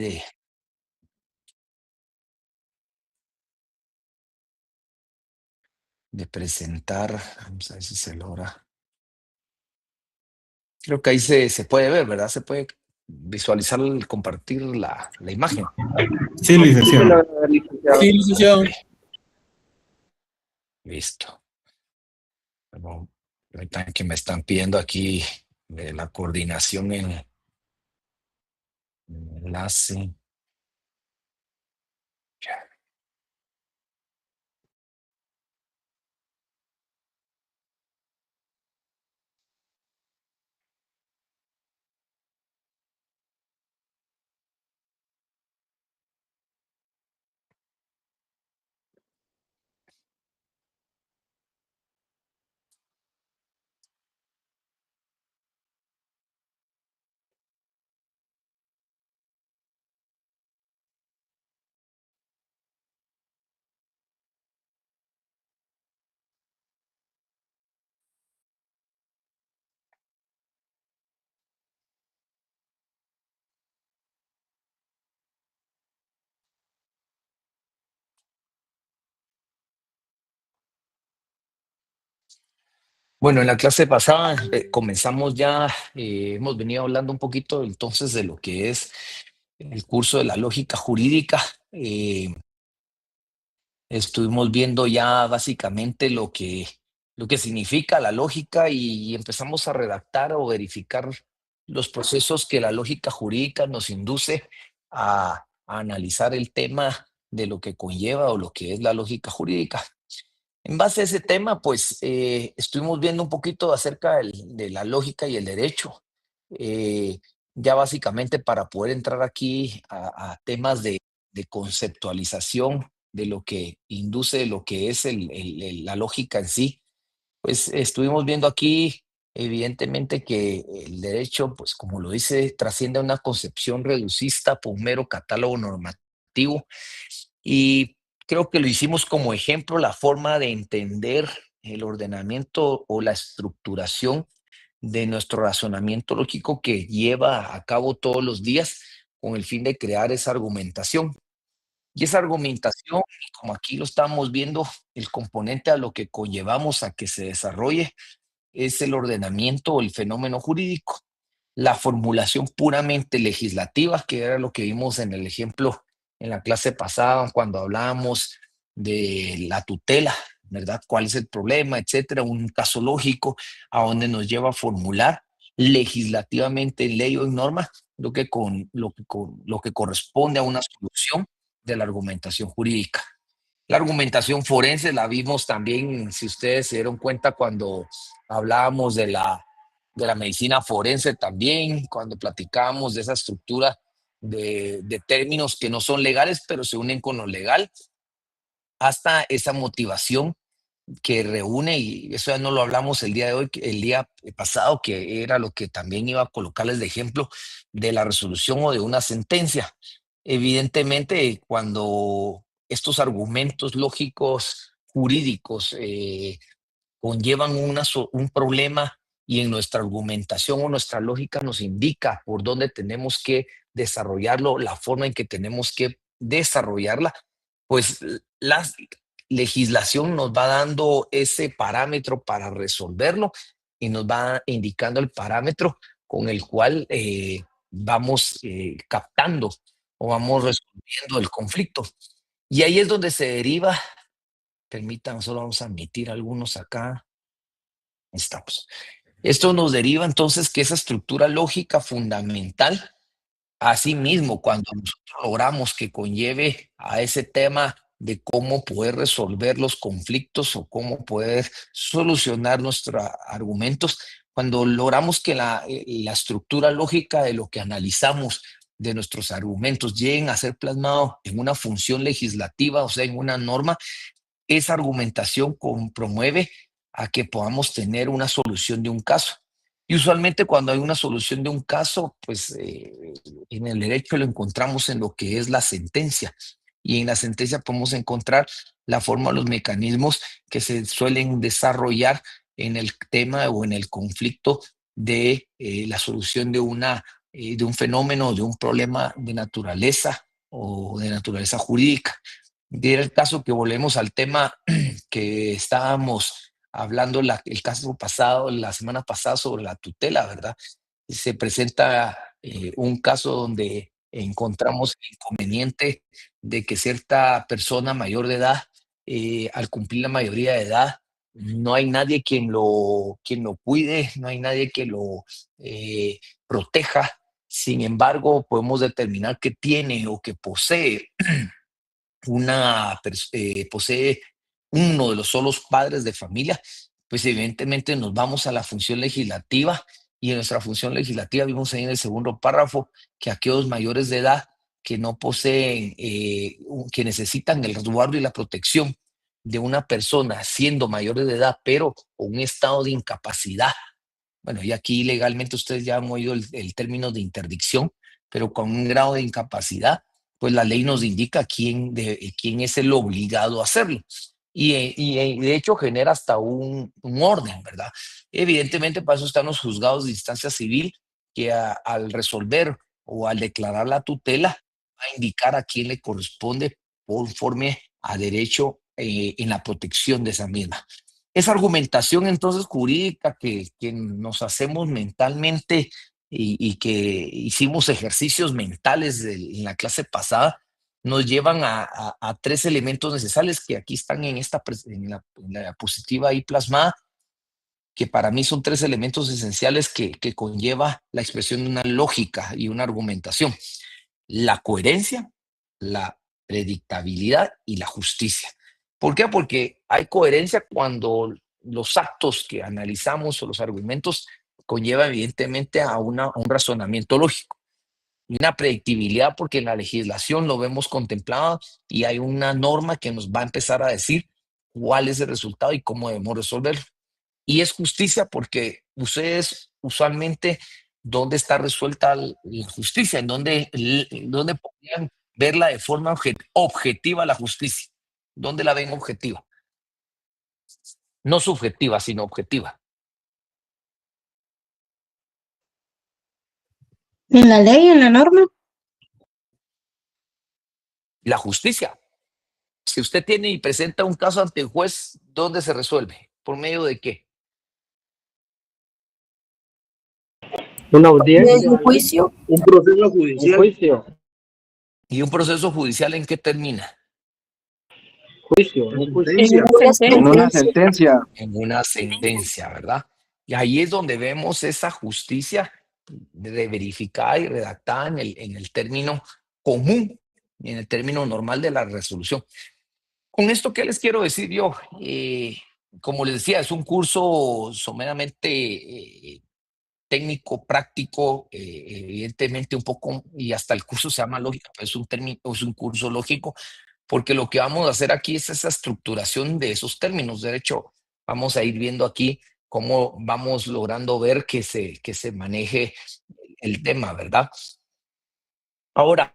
de, de presentar. Vamos a ver si se logra. Creo que ahí se puede ver, ¿verdad? Se puede visualizar, compartir la imagen. Sí, Sí se licenciado. logra ver, licenciado. Sí, Ok, licenciado. listo. Bueno, ahorita que me están pidiendo aquí de la coordinación en enlace. Ya. Bueno, en la clase pasada comenzamos ya, hemos venido hablando un poquito entonces de lo que es el curso de la lógica jurídica. Estuvimos viendo ya básicamente lo que significa la lógica y empezamos a redactar o verificar los procesos que la lógica jurídica nos induce a analizar el tema de lo que conlleva o lo que es la lógica jurídica. En base a ese tema, pues estuvimos viendo un poquito acerca de la lógica y el derecho. Eh, ya básicamente para poder entrar aquí a temas de conceptualización de lo que induce lo que es la lógica en sí, pues estuvimos viendo aquí evidentemente que el derecho, pues como lo dice, trasciende a una concepción reducista por un mero catálogo normativo y creo que lo hicimos como ejemplo la forma de entender el ordenamiento o la estructuración de nuestro razonamiento lógico que lleva a cabo todos los días con el fin de crear esa argumentación. Y esa argumentación, como aquí lo estamos viendo, el componente a lo que conllevamos a que se desarrolle es el ordenamiento o el fenómeno jurídico. La formulación puramente legislativa, que era lo que vimos en el ejemplo en la clase pasada, cuando hablábamos de la tutela, ¿verdad? ¿Cuál es el problema, etcétera? Un caso lógico a donde nos lleva a formular legislativamente en ley o en norma lo que corresponde a una solución de la argumentación jurídica. La argumentación forense la vimos también, si ustedes se dieron cuenta, cuando hablábamos de la medicina forense también, cuando platicábamos de esa estructura de términos que no son legales, pero se unen con lo legal, hasta esa motivación que reúne, y eso ya no lo hablamos el día de hoy, el día pasado, que era lo que también iba a colocarles de ejemplo de la resolución o de una sentencia. Evidentemente, cuando estos argumentos lógicos jurídicos conllevan un problema y en nuestra argumentación o nuestra lógica nos indica por dónde tenemos que desarrollarlo, la forma en que tenemos que desarrollarla, pues la legislación nos va dando ese parámetro para resolverlo y nos va indicando el parámetro con el cual vamos captando o vamos resolviendo el conflicto. Y ahí es donde se deriva, permitan, solo vamos a admitir algunos acá. Estamos. Esto nos deriva entonces que esa estructura lógica fundamental, asimismo, cuando nosotros logramos que conlleve a ese tema de cómo poder resolver los conflictos o cómo poder solucionar nuestros argumentos, cuando logramos que la estructura lógica de lo que analizamos de nuestros argumentos lleguen a ser plasmado en una función legislativa, o sea, en una norma, esa argumentación promueve a que podamos tener una solución de un caso. Y usualmente cuando hay una solución de un caso, pues en el derecho lo encontramos en lo que es la sentencia. Y en la sentencia podemos encontrar la forma, los mecanismos que se suelen desarrollar en el tema o en el conflicto de la solución de una de un fenómeno, de un problema de naturaleza o de naturaleza jurídica. Diera el caso que volvemos al tema que estábamos hablando el caso pasado, la semana pasada, sobre la tutela, ¿verdad? Se presenta un caso donde encontramos el inconveniente de que cierta persona mayor de edad, al cumplir la mayoría de edad, no hay nadie quien lo cuide, no hay nadie que lo proteja. Sin embargo, podemos determinar que tiene o que posee posee uno de los solos padres de familia, pues evidentemente nos vamos a la función legislativa, y en nuestra función legislativa vimos ahí en el segundo párrafo que aquellos mayores de edad que no poseen, que necesitan el resguardo y la protección de una persona siendo mayores de edad, pero con un estado de incapacidad. Bueno, y aquí legalmente ustedes ya han oído el término de interdicción, pero con un grado de incapacidad, pues la ley nos indica quién es el obligado a hacerlo. Y de hecho genera hasta un orden, ¿verdad? Evidentemente para eso están los juzgados de instancia civil, que al resolver o al declarar la tutela va a indicar a quién le corresponde conforme a derecho, en la protección de esa misma. Esa argumentación entonces jurídica que nos hacemos mentalmente, y que hicimos ejercicios mentales en la clase pasada, nos llevan a tres elementos necesarios que aquí están en la diapositiva ahí plasmada, que para mí son tres elementos esenciales que conlleva la expresión de una lógica y una argumentación: la coherencia, la predictabilidad y la justicia. ¿Por qué? Porque hay coherencia cuando los actos que analizamos o los argumentos conlleva evidentemente a un razonamiento lógico. Y una predictibilidad porque en la legislación lo vemos contemplado y hay una norma que nos va a empezar a decir cuál es el resultado y cómo debemos resolverlo. Y es justicia porque ustedes usualmente, ¿dónde está resuelta la justicia? ¿En dónde podrían verla de forma objetiva la justicia? ¿Dónde la ven objetiva? No subjetiva, sino objetiva. En la ley, en la norma. La justicia. Si usted tiene y presenta un caso ante el juez, ¿dónde se resuelve? ¿Por medio de qué? Una Desde audiencia, un juicio. Un proceso un judicial. juicio, ¿Y un proceso judicial en qué termina? juicio, La un juicio. En sentencia. una En una sentencia. sentencia. En una sentencia, ¿verdad? Y ahí es donde vemos esa justicia verificada y redactada en el término común, en el término normal de la resolución. Con esto, ¿qué les quiero decir yo? Como les decía, es un curso someramente técnico, práctico, evidentemente un poco, y hasta el curso se llama lógica, pero es un curso lógico, porque lo que vamos a hacer aquí es esa estructuración de esos términos. De hecho, vamos a ir viendo aquí cómo vamos logrando ver que se maneje el tema, ¿verdad? Ahora,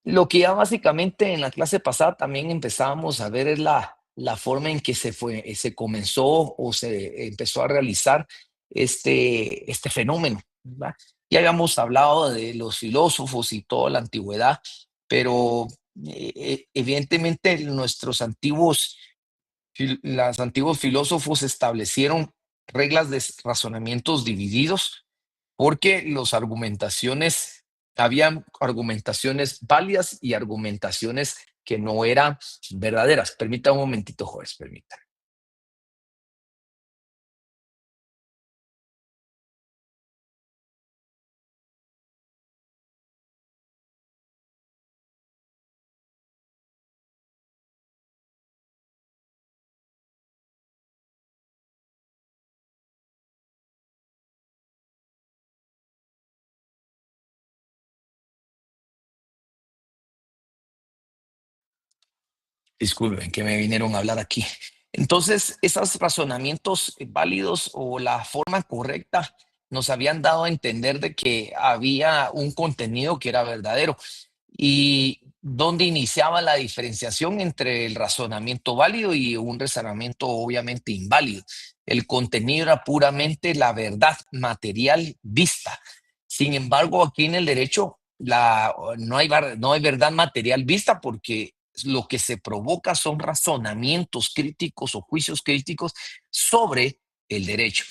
lo que ya básicamente en la clase pasada también empezábamos a ver es la forma en que se comenzó o se empezó a realizar este fenómeno, ¿verdad? Ya habíamos hablado de los filósofos y toda la antigüedad, pero evidentemente los antiguos filósofos establecieron reglas de razonamientos divididos, porque habían argumentaciones válidas y argumentaciones que no eran verdaderas. Permítame un momentito, juez, permítame. Disculpen que me vinieron a hablar aquí. Entonces, esos razonamientos válidos o la forma correcta nos habían dado a entender de que había un contenido que era verdadero. Y donde iniciaba la diferenciación entre el razonamiento válido y un razonamiento obviamente inválido. El contenido era puramente la verdad material vista. Sin embargo, aquí en el derecho no hay verdad material vista porque lo que se provoca son razonamientos críticos o juicios críticos sobre el derecho.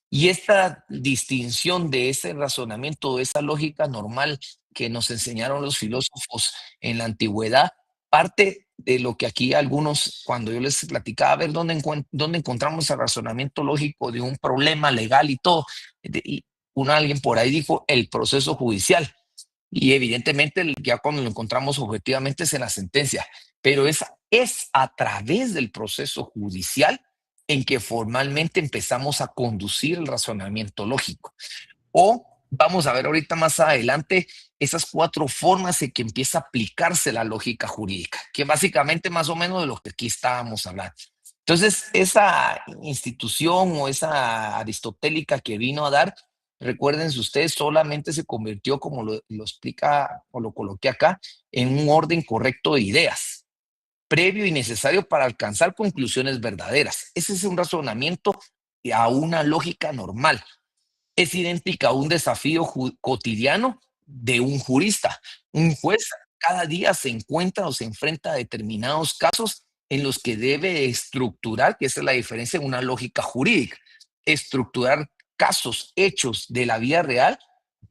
Y esta distinción de ese razonamiento, de esa lógica normal que nos enseñaron los filósofos en la antigüedad, parte de lo que aquí algunos, cuando yo les platicaba, a ver dónde encontramos el razonamiento lógico de un problema legal y todo, y alguien por ahí dijo el proceso judicial. Y evidentemente ya cuando lo encontramos objetivamente es en la sentencia, pero es a través del proceso judicial en que formalmente empezamos a conducir el razonamiento lógico. O vamos a ver ahorita más adelante esas 4 formas en que empieza a aplicarse la lógica jurídica, que básicamente más o menos de lo que aquí estábamos hablando. Entonces, esa institución o esa aristotélica que vino a dar, recuérdense ustedes, solamente se convirtió, como lo explica o lo coloqué acá, en un orden correcto de ideas, previo y necesario para alcanzar conclusiones verdaderas. Ese es un razonamiento a una lógica normal. Es idéntica a un desafío cotidiano de un jurista. Un juez cada día se encuentra o se enfrenta a determinados casos en los que debe estructurar, que esa es la diferencia en una lógica jurídica, estructurar casos, hechos de la vida real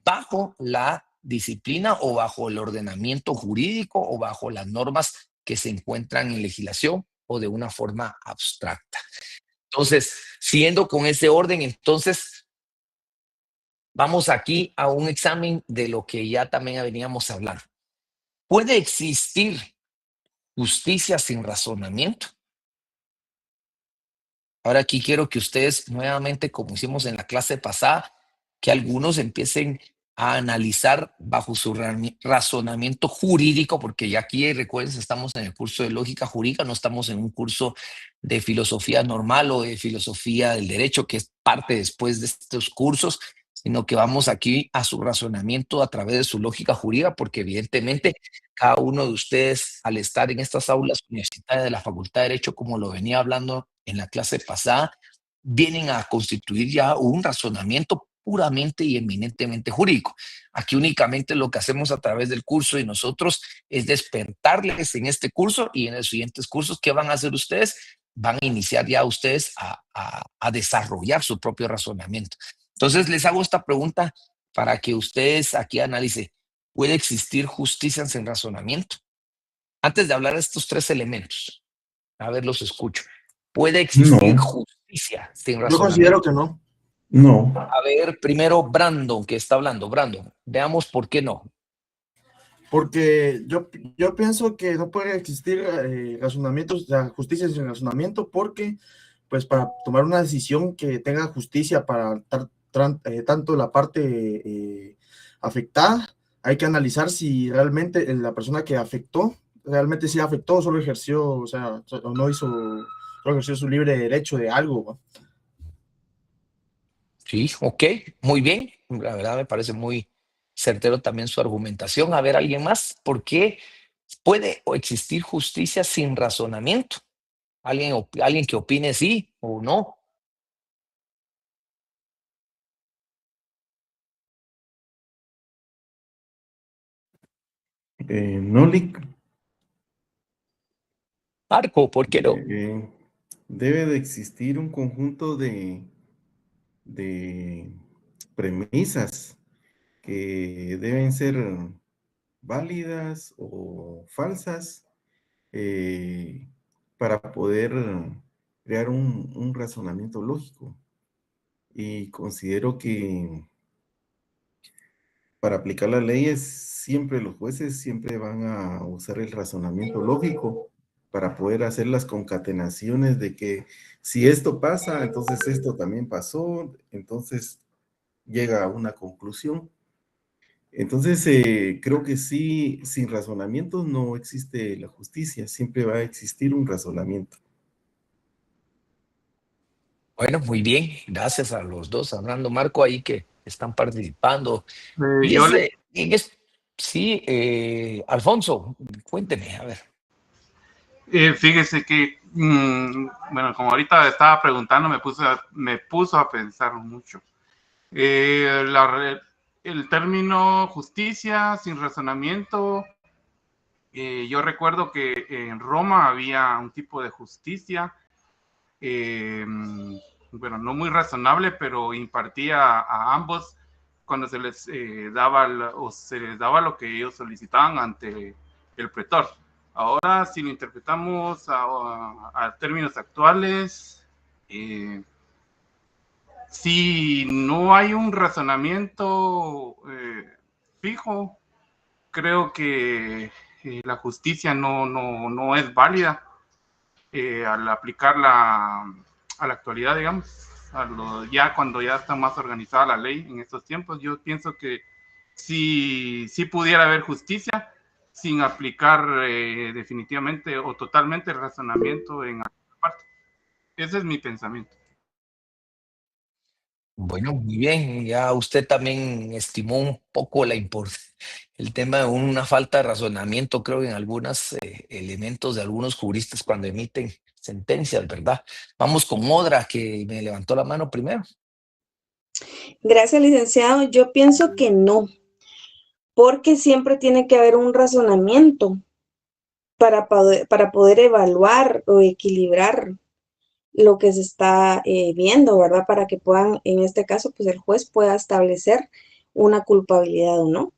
bajo la disciplina o bajo el ordenamiento jurídico o bajo las normas que se encuentran en legislación o de una forma abstracta. Entonces, siguiendo con ese orden, entonces vamos aquí a un examen de lo que ya también veníamos hablando. ¿Puede existir justicia sin razonamiento? Ahora aquí quiero que ustedes nuevamente, como hicimos en la clase pasada, que algunos empiecen a analizar bajo su razonamiento jurídico, porque ya aquí, recuerden, estamos en el curso de lógica jurídica, no estamos en un curso de filosofía normal o de filosofía del derecho, que es parte después de estos cursos, sino que vamos aquí a su razonamiento a través de su lógica jurídica, porque evidentemente cada uno de ustedes, al estar en estas aulas universitarias de la Facultad de Derecho, como lo venía hablando en la clase pasada, vienen a constituir ya un razonamiento puramente y eminentemente jurídico. Aquí únicamente lo que hacemos a través del curso y nosotros es despertarles en este curso y en los siguientes cursos. ¿Qué van a hacer ustedes? Van a iniciar ya ustedes a desarrollar su propio razonamiento. Entonces les hago esta pregunta para que ustedes aquí analicen. ¿Puede existir justicia sin razonamiento? Antes de hablar de estos 3 elementos, a ver, los escucho. ¿Puede existir No, justicia sin Yo considero razonamiento? que no, no. A ver, primero Brandon, que está hablando. Brandon, veamos por qué no. porque yo pienso que no puede existir razonamientos, o sea, justicia sin razonamiento, porque pues para tomar una decisión que tenga justicia para tanto la parte afectada, hay que analizar si realmente la persona que afectó, realmente sí afectó, solo ejerció, o sea, no hizo, solo ejerció su libre derecho de algo, ¿va? Sí, ok, muy bien. La verdad me parece muy certero también su argumentación. A ver, ¿alguien más? ¿Por qué puede existir justicia sin razonamiento? ¿Alguien que opine sí o no? Nolik, Marco, ¿por qué no? eh, debe de existir un conjunto de premisas que deben ser válidas o falsas eh, para poder crear un razonamiento lógico. Y considero que para aplicar las leyes, siempre los jueces siempre van a usar el razonamiento lógico para poder hacer las concatenaciones de que si esto pasa, entonces esto también pasó, entonces llega a una conclusión. Entonces, creo que sí, sin razonamientos no existe la justicia, siempre va a existir un razonamiento. Bueno, muy bien. Gracias a los dos, Fernando, Marco, ahí que están participando. Y Yo le, sí, Alfonso, cuénteme, a ver. fíjese que, bueno, como ahorita estaba preguntando, me puso a pensar mucho. La el término justicia sin razonamiento, yo recuerdo que en Roma había un tipo de justicia, bueno, no muy razonable, pero impartía a ambos cuando se les daba lo que ellos solicitaban ante el pretor. Ahora, si lo interpretamos a términos actuales, si no hay un razonamiento fijo, creo que la justicia no es válida al aplicarla a la actualidad, digamos, ya cuando ya está más organizada la ley en estos tiempos. Yo pienso que sí pudiera haber justicia sin aplicar definitivamente o totalmente el razonamiento en alguna parte. Ese es mi pensamiento. Bueno, muy bien. Ya usted también estimó un poco el tema de una falta de razonamiento, creo, en algunos elementos de algunos juristas cuando emiten sentencias, ¿verdad? Vamos con Odra, que me levantó la mano primero. Gracias, licenciado. Yo pienso que no, porque siempre tiene que haber un razonamiento para poder evaluar o equilibrar lo que se está viendo, ¿verdad? Para que puedan, en este caso, pues el juez pueda establecer una culpabilidad o no.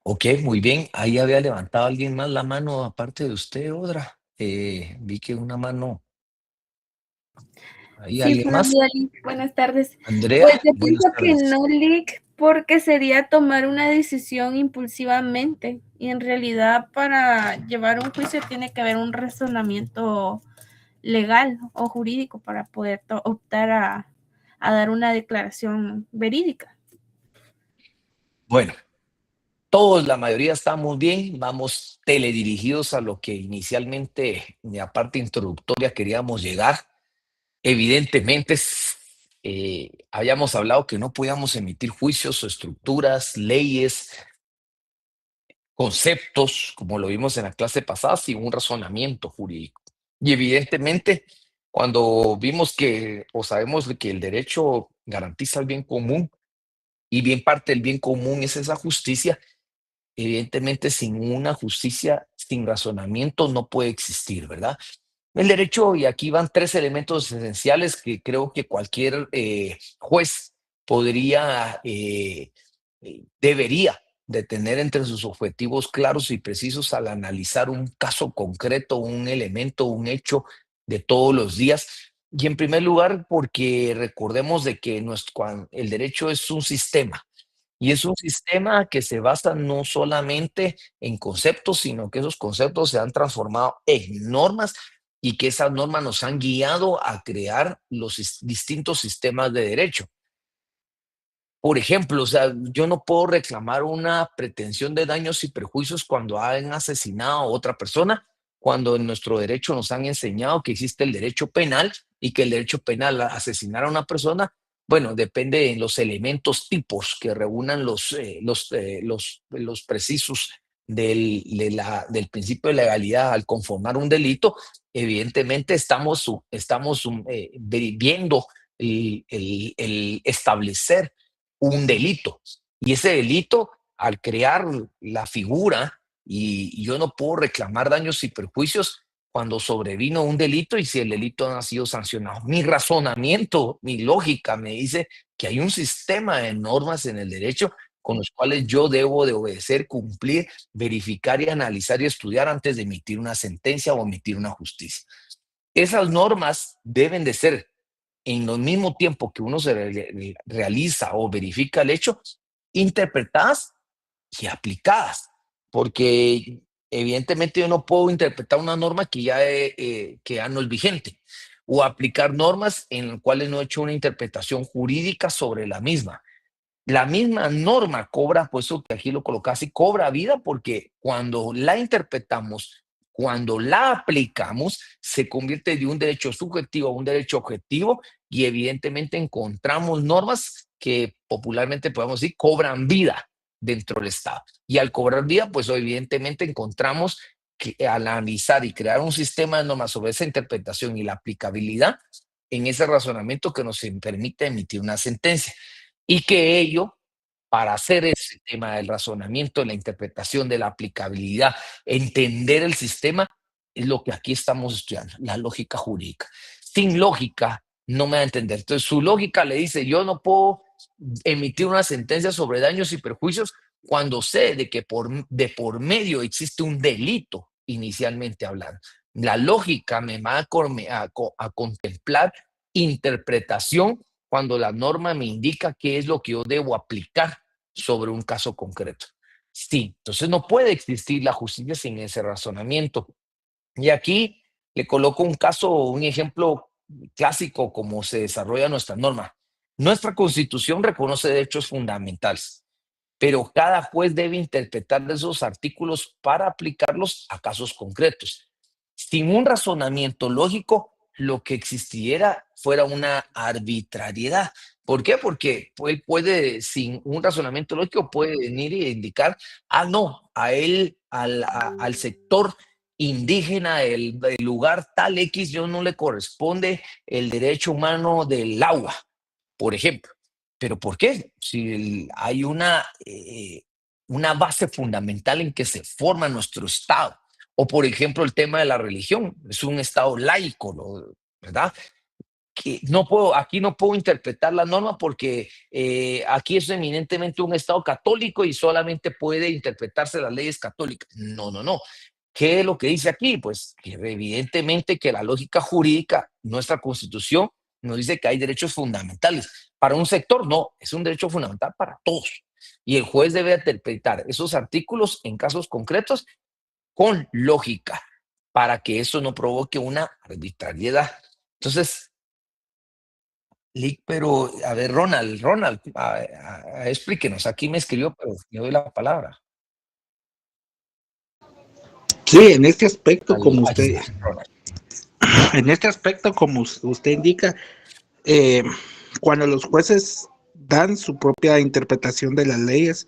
Ok, muy bien. Ahí había levantado alguien más la mano aparte de usted, Odra. Vi que una mano. ¿Ahí Sí, alguien buenos más? días, Lick. Buenas tardes. Andrea, Pues yo buenas pienso que tardes. no, Lick, porque sería tomar una decisión impulsivamente. Y en realidad para llevar un juicio tiene que haber un razonamiento legal o jurídico para poder optar a dar una declaración verídica. Bueno, todos, la mayoría estamos bien, vamos teledirigidos a lo que inicialmente, en la parte introductoria, queríamos llegar. Evidentemente, habíamos hablado que no podíamos emitir juicios o estructuras, leyes, conceptos, como lo vimos en la clase pasada, sin un razonamiento jurídico. Y evidentemente, cuando vimos que, o sabemos que el derecho garantiza el bien común, y bien parte del bien común es esa justicia, evidentemente sin una justicia, sin razonamiento, no puede existir, ¿verdad? El derecho, y aquí van tres elementos esenciales que creo que cualquier juez podría, debería de tener entre sus objetivos claros y precisos al analizar un caso concreto, un elemento, un hecho de todos los días. Y en primer lugar, porque recordemos de que el derecho es un sistema. Y es un sistema que se basa no solamente en conceptos, sino que esos conceptos se han transformado en normas y que esas normas nos han guiado a crear los distintos sistemas de derecho. Por ejemplo, o sea, yo no puedo reclamar una pretensión de daños y perjuicios cuando han asesinado a otra persona, cuando en nuestro derecho nos han enseñado que existe el derecho penal y que el derecho penal a asesinar a una persona, bueno, depende de los elementos tipos que reúnan los precisos del principio de legalidad al conformar un delito. Evidentemente estamos viendo el establecer un delito. Y ese delito, al crear la figura, y yo no puedo reclamar daños y perjuicios cuando sobrevino un delito y si el delito no ha sido sancionado. Mi razonamiento, mi lógica me dice que hay un sistema de normas en el derecho con los cuales yo debo de obedecer, cumplir, verificar y analizar y estudiar antes de emitir una sentencia o emitir una justicia. Esas normas deben de ser en el mismo tiempo que uno se realiza o verifica el hecho, interpretadas y aplicadas, porque evidentemente yo no puedo interpretar una norma que ya no es vigente o aplicar normas en las cuales no he hecho una interpretación jurídica sobre la misma. La misma norma cobra, pues eso que aquí lo colocaste, cobra vida porque cuando la interpretamos, cuando la aplicamos, se convierte de un derecho subjetivo a un derecho objetivo y evidentemente encontramos normas que popularmente podemos decir cobran vida dentro del Estado. Y al cobrar vida, pues evidentemente encontramos que al analizar y crear un sistema de normas sobre esa interpretación y la aplicabilidad en ese razonamiento que nos permite emitir una sentencia. Y que ello, para hacer ese tema del razonamiento, la interpretación de la aplicabilidad, entender el sistema, es lo que aquí estamos estudiando, la lógica jurídica. Sin lógica, no me va a entender. Entonces, su lógica le dice, yo no puedo emitir una sentencia sobre daños y perjuicios cuando sé de que de por medio existe un delito, inicialmente hablando. La lógica me va a contemplar interpretación cuando la norma me indica qué es lo que yo debo aplicar sobre un caso concreto. Sí, entonces no puede existir la justicia sin ese razonamiento. Y aquí le coloco un caso, un ejemplo clásico como se desarrolla nuestra norma. Nuestra Constitución reconoce derechos fundamentales, pero cada juez debe interpretar esos artículos para aplicarlos a casos concretos. Sin un razonamiento lógico, lo que existiera fuera una arbitrariedad. ¿Por qué? Porque él puede, sin un razonamiento lógico, puede venir y indicar, no, a él, al sector indígena del lugar tal X, yo no le corresponde el derecho humano del agua, por ejemplo. ¿Pero por qué? Si hay una base fundamental en que se forma nuestro Estado. O, por ejemplo, el tema de la religión. Es un Estado laico, ¿no? ¿Verdad? Que aquí no puedo interpretar la norma porque aquí es eminentemente un Estado católico y solamente puede interpretarse las leyes católicas. No, no, no. ¿Qué es lo que dice aquí? Pues que evidentemente que la lógica jurídica, nuestra Constitución, nos dice que hay derechos fundamentales. Para un sector, no, es un derecho fundamental para todos. Y el juez debe interpretar esos artículos en casos concretos con lógica para que eso no provoque una arbitrariedad. Entonces, pero a ver, Ronald, explíquenos, aquí me escribió, pero le doy la palabra. Sí, en este aspecto, como Ahí usted, está, Ronald. en este aspecto, como usted indica, cuando los jueces dan su propia interpretación de las leyes,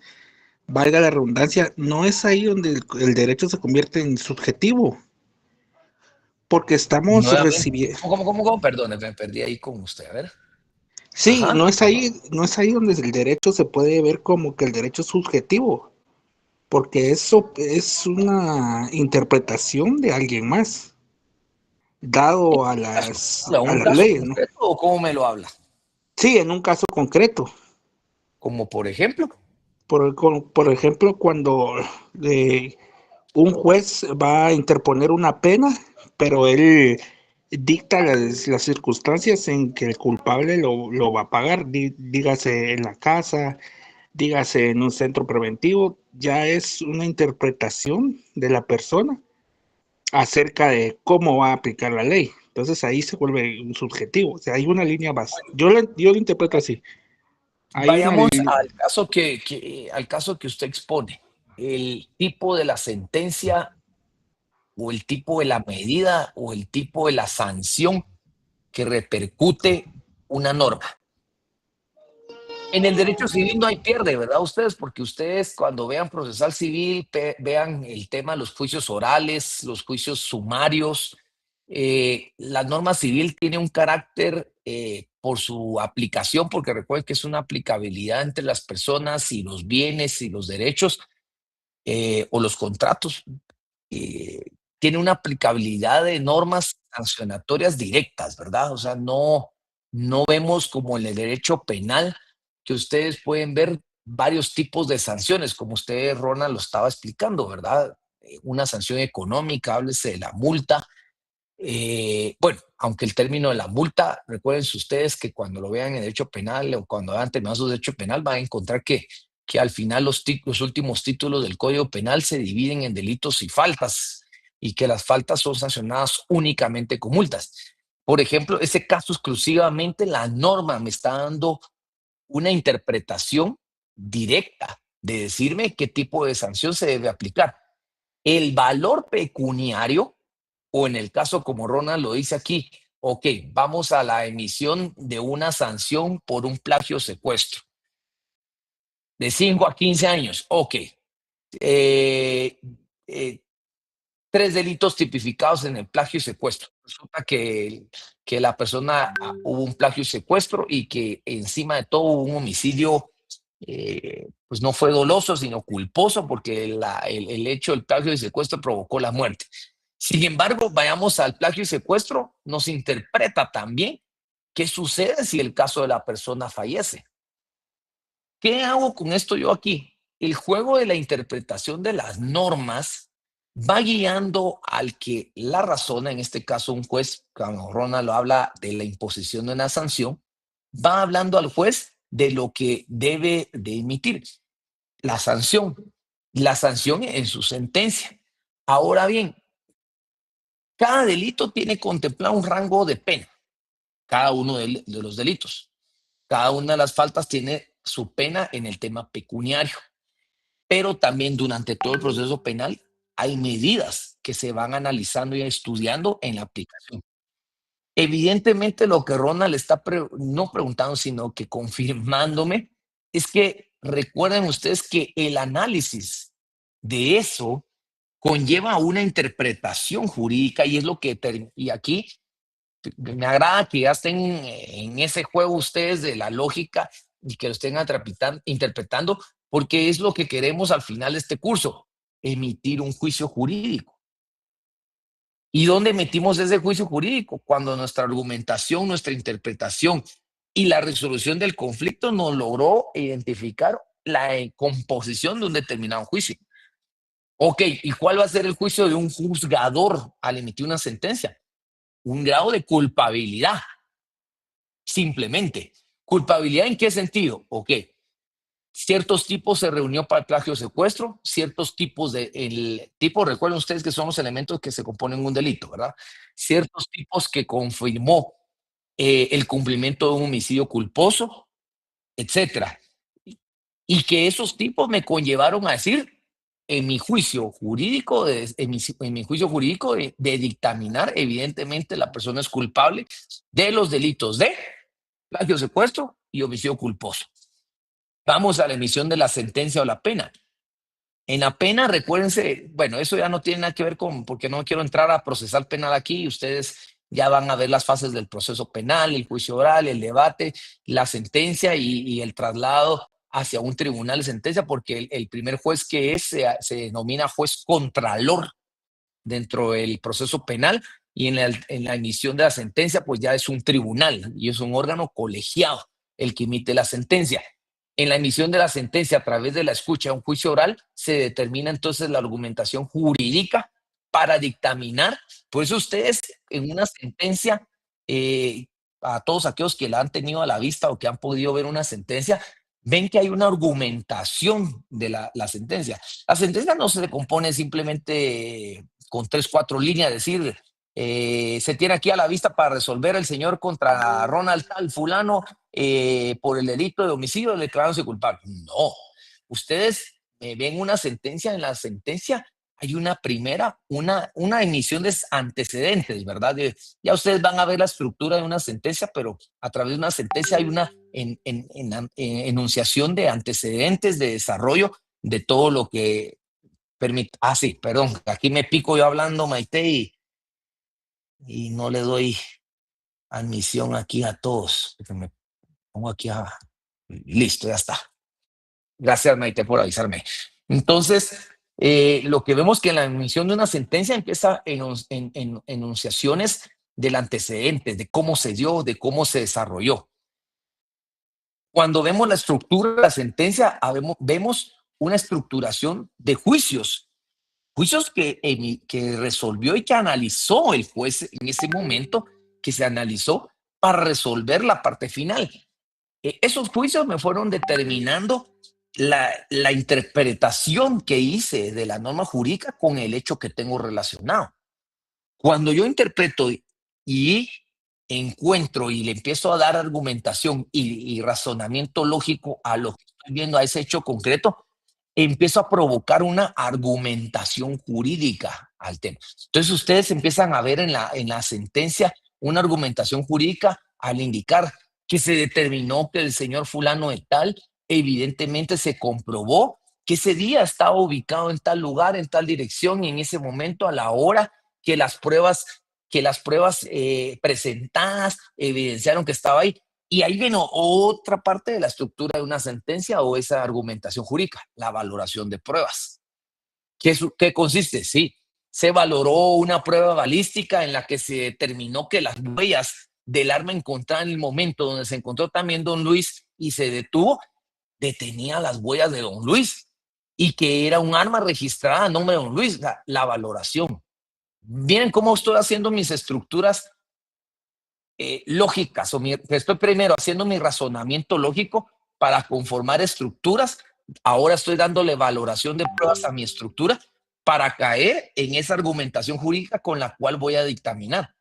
valga la redundancia, no es ahí donde el derecho se convierte en subjetivo, porque estamos Nuevamente, recibiendo. ¿cómo? Perdone, me perdí ahí con usted, a ver. Sí, Ajá. no es ahí donde el derecho se puede ver como que el derecho es subjetivo, porque eso es una interpretación de alguien más, dado a ¿Un las caso leyes, ¿no? concreto o cómo me lo habla? Sí, en un caso concreto. Como por ejemplo. Por ejemplo, cuando un juez va a interponer una pena, pero él dicta las circunstancias en que el culpable lo va a pagar, dígase en la casa, dígase en un centro preventivo, ya es una interpretación de la persona acerca de cómo va a aplicar la ley. Entonces ahí se vuelve un subjetivo, o sea, hay una línea base. Yo lo interpreto así. Hay una Vayamos al caso que usted expone. El tipo de la sentencia o el tipo de la medida o el tipo de la sanción que repercute una norma. En el derecho civil no hay pierde, ¿verdad? Ustedes, porque ustedes cuando vean procesal civil, vean el tema de los juicios orales, los juicios sumarios. La norma civil tiene un carácter por su aplicación, porque recuerden que es una aplicabilidad entre las personas y los bienes y los derechos o los contratos. eh, Tiene una aplicabilidad de normas sancionatorias directas, ¿verdad? O sea, no vemos como en el derecho penal que ustedes pueden ver varios tipos de sanciones, como usted, Ronald, lo estaba explicando, ¿verdad? Una sanción económica, háblese de la multa. Bueno, aunque el término de la multa, recuerden ustedes que cuando lo vean en derecho penal o cuando hagan terminado su derecho penal, van a encontrar que al final los últimos títulos del Código Penal se dividen en delitos y faltas y que las faltas son sancionadas únicamente con multas. Por ejemplo, ese caso exclusivamente la norma me está dando una interpretación directa de decirme qué tipo de sanción se debe aplicar. El valor pecuniario, o en el caso como Ronald lo dice aquí, ok, vamos a la emisión de una sanción por un plagio secuestro de 5 a 15 años, ok. Eh, eh, 3 delitos tipificados en el plagio y secuestro. Resulta que la persona hubo un plagio y secuestro y que encima de todo hubo un homicidio, pues no fue doloso, sino culposo, porque el hecho del plagio y secuestro provocó la muerte. Sin embargo, vayamos al plagio y secuestro, nos interpreta también qué sucede si el caso de la persona fallece. ¿Qué hago con esto yo aquí? El juego de la interpretación de las normas va guiando al que la razona, en este caso un juez, cuando Ronald lo habla de la imposición de una sanción, va hablando al juez de lo que debe de emitir, la sanción en su sentencia. Ahora bien, cada delito tiene contemplado un rango de pena, cada uno de los delitos. Cada una de las faltas tiene su pena en el tema pecuniario, pero también durante todo el proceso penal hay medidas que se van analizando y estudiando en la aplicación. Evidentemente lo que Ronald está no preguntando, sino que confirmándome, es que recuerden ustedes que el análisis de eso conlleva una interpretación jurídica y es lo que, y aquí me agrada que ya estén en ese juego ustedes de la lógica y que lo estén interpretando, porque es lo que queremos al final de este curso, emitir un juicio jurídico. ¿Y dónde emitimos ese juicio jurídico? Cuando nuestra argumentación, nuestra interpretación y la resolución del conflicto nos logró identificar la composición de un determinado juicio. Ok, ¿y cuál va a ser el juicio de un juzgador al emitir una sentencia? Un grado de culpabilidad. Simplemente. ¿Culpabilidad en qué sentido? Ok. Ciertos tipos se reunió para el plagio o secuestro, ciertos tipos recuerden ustedes que son los elementos que se componen un delito, ¿verdad? Ciertos tipos que confirmó el cumplimiento de un homicidio culposo, etcétera. Y que esos tipos me conllevaron a decir, en mi juicio jurídico, de dictaminar, evidentemente la persona es culpable de los delitos de plagio, secuestro y homicidio culposo. Vamos a la emisión de la sentencia o la pena. En la pena, recuérdense, bueno, eso ya no tiene nada que ver porque no quiero entrar a procesar penal aquí, ustedes ya van a ver las fases del proceso penal, el juicio oral, el debate, la sentencia y el traslado hacia un tribunal de sentencia, porque el primer juez que se denomina juez contralor dentro del proceso penal, y en la emisión de la sentencia pues ya es un tribunal y es un órgano colegiado el que emite la sentencia. En la emisión de la sentencia a través de la escucha de un juicio oral se determina entonces la argumentación jurídica para dictaminar. Por eso ustedes en una sentencia, a todos aquellos que la han tenido a la vista o que han podido ver una sentencia, ven que hay una argumentación de la sentencia. La sentencia no se compone simplemente con 3, 4 líneas, decir, se tiene aquí a la vista para resolver el señor contra Ronald tal fulano por el delito de homicidio declarándose culpable. No, ustedes ven una sentencia, en la sentencia hay una emisión de antecedentes, ¿verdad? Ya ustedes van a ver la estructura de una sentencia, pero a través de una sentencia hay una enunciación de antecedentes, de desarrollo de todo lo que permite. Ah, sí, perdón, aquí me pico yo hablando, Maite, y no le doy admisión aquí a todos. Me pongo aquí listo, ya está. Gracias, Maite, por avisarme. Entonces, lo que vemos que en la emisión de una sentencia empieza en enunciaciones del antecedente, de cómo se dio, de cómo se desarrolló. Cuando vemos la estructura de la sentencia, vemos una estructuración de juicios que resolvió y que analizó el juez en ese momento, que se analizó para resolver la parte final. Esos juicios me fueron determinando la interpretación que hice de la norma jurídica con el hecho que tengo relacionado. Cuando yo interpreto y encuentro y le empiezo a dar argumentación y razonamiento lógico a lo que estoy viendo, a ese hecho concreto, empiezo a provocar una argumentación jurídica al tema. Entonces ustedes empiezan a ver en la sentencia una argumentación jurídica al indicar que se determinó que el señor fulano de tal, evidentemente se comprobó que ese día estaba ubicado en tal lugar, en tal dirección, y en ese momento, a la hora que las pruebas presentadas evidenciaron que estaba ahí. Y ahí viene otra parte de la estructura de una sentencia o esa argumentación jurídica, la valoración de pruebas. ¿Qué consiste? Sí, se valoró una prueba balística en la que se determinó que las huellas del arma encontrada en el momento donde se encontró también don Luis y se detuvo, detenía las huellas de don Luis y que era un arma registrada a nombre de don Luis, la valoración. Miren cómo estoy haciendo mis estructuras lógicas, estoy primero haciendo mi razonamiento lógico para conformar estructuras. Ahora estoy dándole valoración de pruebas a mi estructura para caer en esa argumentación jurídica con la cual voy a dictaminar.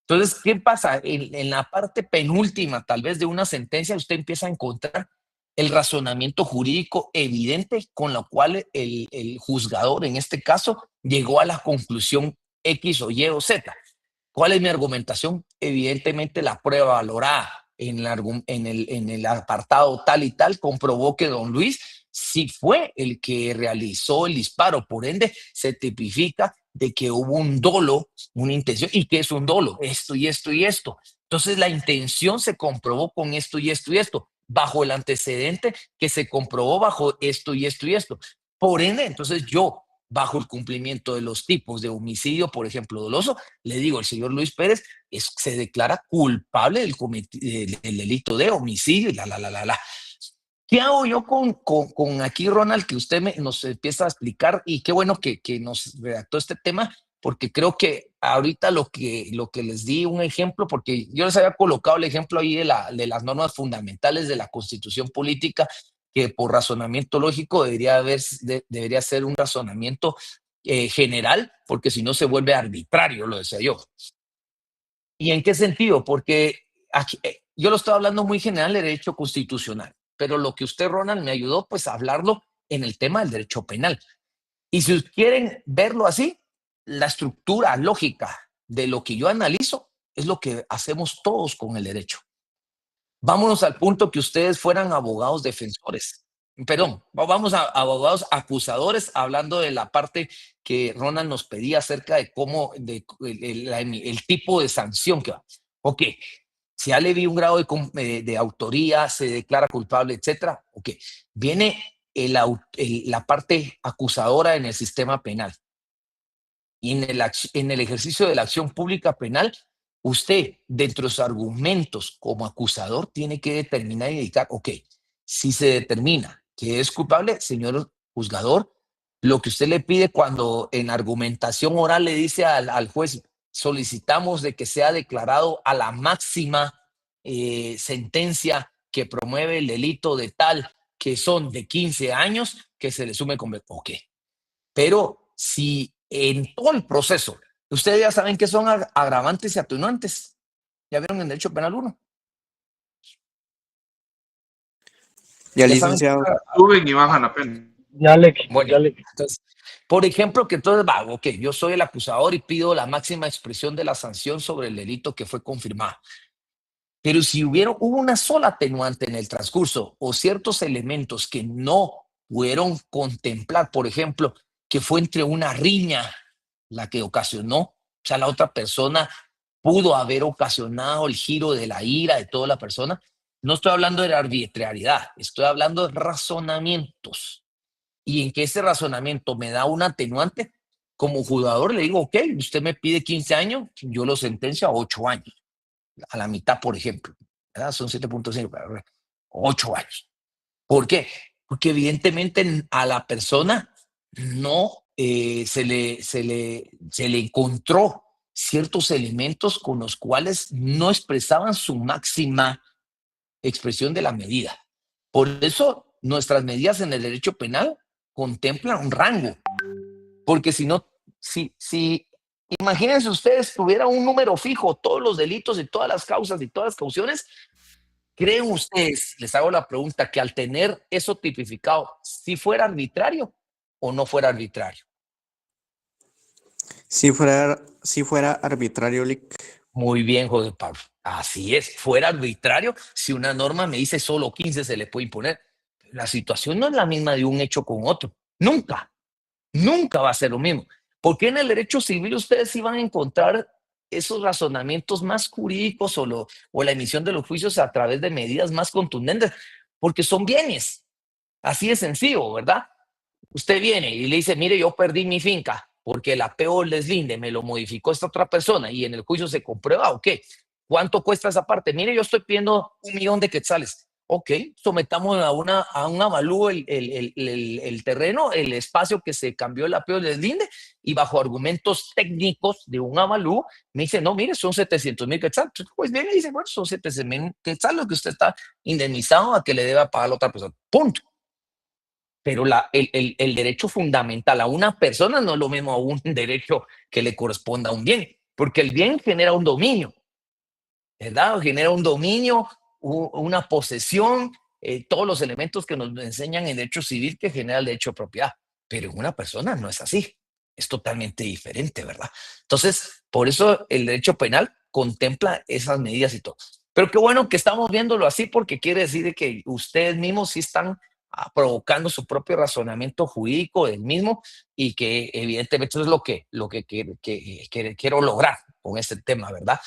Entonces, ¿qué pasa? En la parte penúltima, tal vez de una sentencia, usted empieza a encontrar el razonamiento jurídico evidente con lo cual el juzgador, en este caso, llegó a la conclusión X o Y o Z. ¿Cuál es mi argumentación? Evidentemente, la prueba valorada en el apartado tal y tal comprobó que don Luis sí fue el que realizó el disparo. Por ende, se tipifica de que hubo un dolo, una intención. ¿Y qué es un dolo? Esto y esto y esto. Entonces, la intención se comprobó con esto y esto y esto, bajo el antecedente que se comprobó bajo esto y esto y esto. Por ende, entonces yo, bajo el cumplimiento de los tipos de homicidio, por ejemplo, doloso, le digo, el señor Luis Pérez se declara culpable del delito de homicidio y la. ¿Qué hago yo con aquí, Ronald, que usted nos empieza a explicar? Y qué bueno que nos redactó este tema, porque creo que ahorita lo que les di un ejemplo, porque yo les había colocado el ejemplo ahí de las normas fundamentales de la Constitución Política, que por razonamiento lógico debería ser un razonamiento general, porque si no se vuelve arbitrario, lo decía yo. ¿Y en qué sentido? Porque aquí, yo lo estoy hablando muy general de derecho constitucional, pero lo que usted, Ronald, me ayudó pues a hablarlo en el tema del derecho penal. Y si quieren verlo así, la estructura lógica de lo que yo analizo es lo que hacemos todos con el derecho. Vámonos al punto que ustedes fueran abogados defensores. Perdón, vamos a abogados acusadores, hablando de la parte que Ronald nos pedía acerca de cómo, el tipo de sanción que va. Ok, si ya le vi un grado de autoría, se declara culpable, etcétera, ok, viene la parte acusadora en el sistema penal. Y en el ejercicio de la acción pública penal, usted, dentro de sus argumentos como acusador, tiene que determinar y indicar, ok, si se determina que es culpable, señor juzgador, lo que usted le pide cuando en argumentación oral le dice al juez, solicitamos de que sea declarado a la máxima sentencia que promueve el delito de tal, que son de 15 años, que se le sume con... Ok, pero si en todo el proceso, ustedes ya saben que son agravantes y atenuantes. ¿Ya vieron en Derecho Penal 1? Ya, ¿Ya saben? licenciado. Suben y bajan la pena. Ya le, Bueno, ya le. entonces, por ejemplo, que entonces va, ok, yo soy el acusador y pido la máxima expresión de la sanción sobre el delito que fue confirmado. Pero si hubo una sola atenuante en el transcurso o ciertos elementos que no pudieron contemplar, por ejemplo, que fue entre una riña la que ocasionó, o sea, la otra persona pudo haber ocasionado el giro de la ira de toda la persona. No estoy hablando de la arbitrariedad, estoy hablando de razonamientos. Y en que ese razonamiento me da un atenuante, como jugador le digo, ok, usted me pide 15 años, yo lo sentencio a 8 años, a la mitad, por ejemplo, ¿verdad? Son 7.5, 8 años. ¿Por qué? Porque evidentemente a la persona no se le encontró ciertos elementos con los cuales no expresaban su máxima expresión de la medida. Por eso nuestras medidas en el derecho penal contemplan un rango, porque si no, si imagínense ustedes que hubiera un número fijo, todos los delitos y todas las causas y todas las cauciones, ¿creen ustedes, les hago la pregunta, que al tener eso tipificado, si fuera arbitrario o no fuera arbitrario? Si fuera arbitrario, Lic. Muy bien, José Pablo. Así es, fuera arbitrario, si una norma me dice solo 15 se le puede imponer. La situación no es la misma de un hecho con otro. Nunca, nunca va a ser lo mismo. Porque en el derecho civil ustedes sí van a encontrar esos razonamientos más jurídicos o la emisión de los juicios a través de medidas más contundentes, porque son bienes. Así de sencillo, ¿verdad? Usted viene y le dice, mire, yo perdí mi finca porque el apeo deslinde me lo modificó esta otra persona y en el juicio se comprueba, ¿o qué? ¿Cuánto cuesta esa parte? Mire, yo estoy pidiendo 1 millón de quetzales. Ok, sometamos a un avalúo el terreno, el espacio que se cambió el apeo deslinde y bajo argumentos técnicos de un avalúo me dice, no, mire, son 700,000 quetzales. Pues viene y dice, bueno, son 700,000 quetzales lo que usted está indemnizado a que le deba pagar a la otra persona. Punto. Pero el derecho fundamental a una persona no es lo mismo a un derecho que le corresponda a un bien, porque el bien genera un dominio, ¿verdad? Genera un dominio, una posesión, todos los elementos que nos enseñan en derecho civil que genera el derecho de propiedad. Pero en una persona no es así, es totalmente diferente, ¿verdad? Entonces, por eso el derecho penal contempla esas medidas y todo. Pero qué bueno que estamos viéndolo así, porque quiere decir que ustedes mismos sí están provocando su propio razonamiento jurídico del mismo y que evidentemente eso es lo que quiero lograr con este tema, ¿verdad?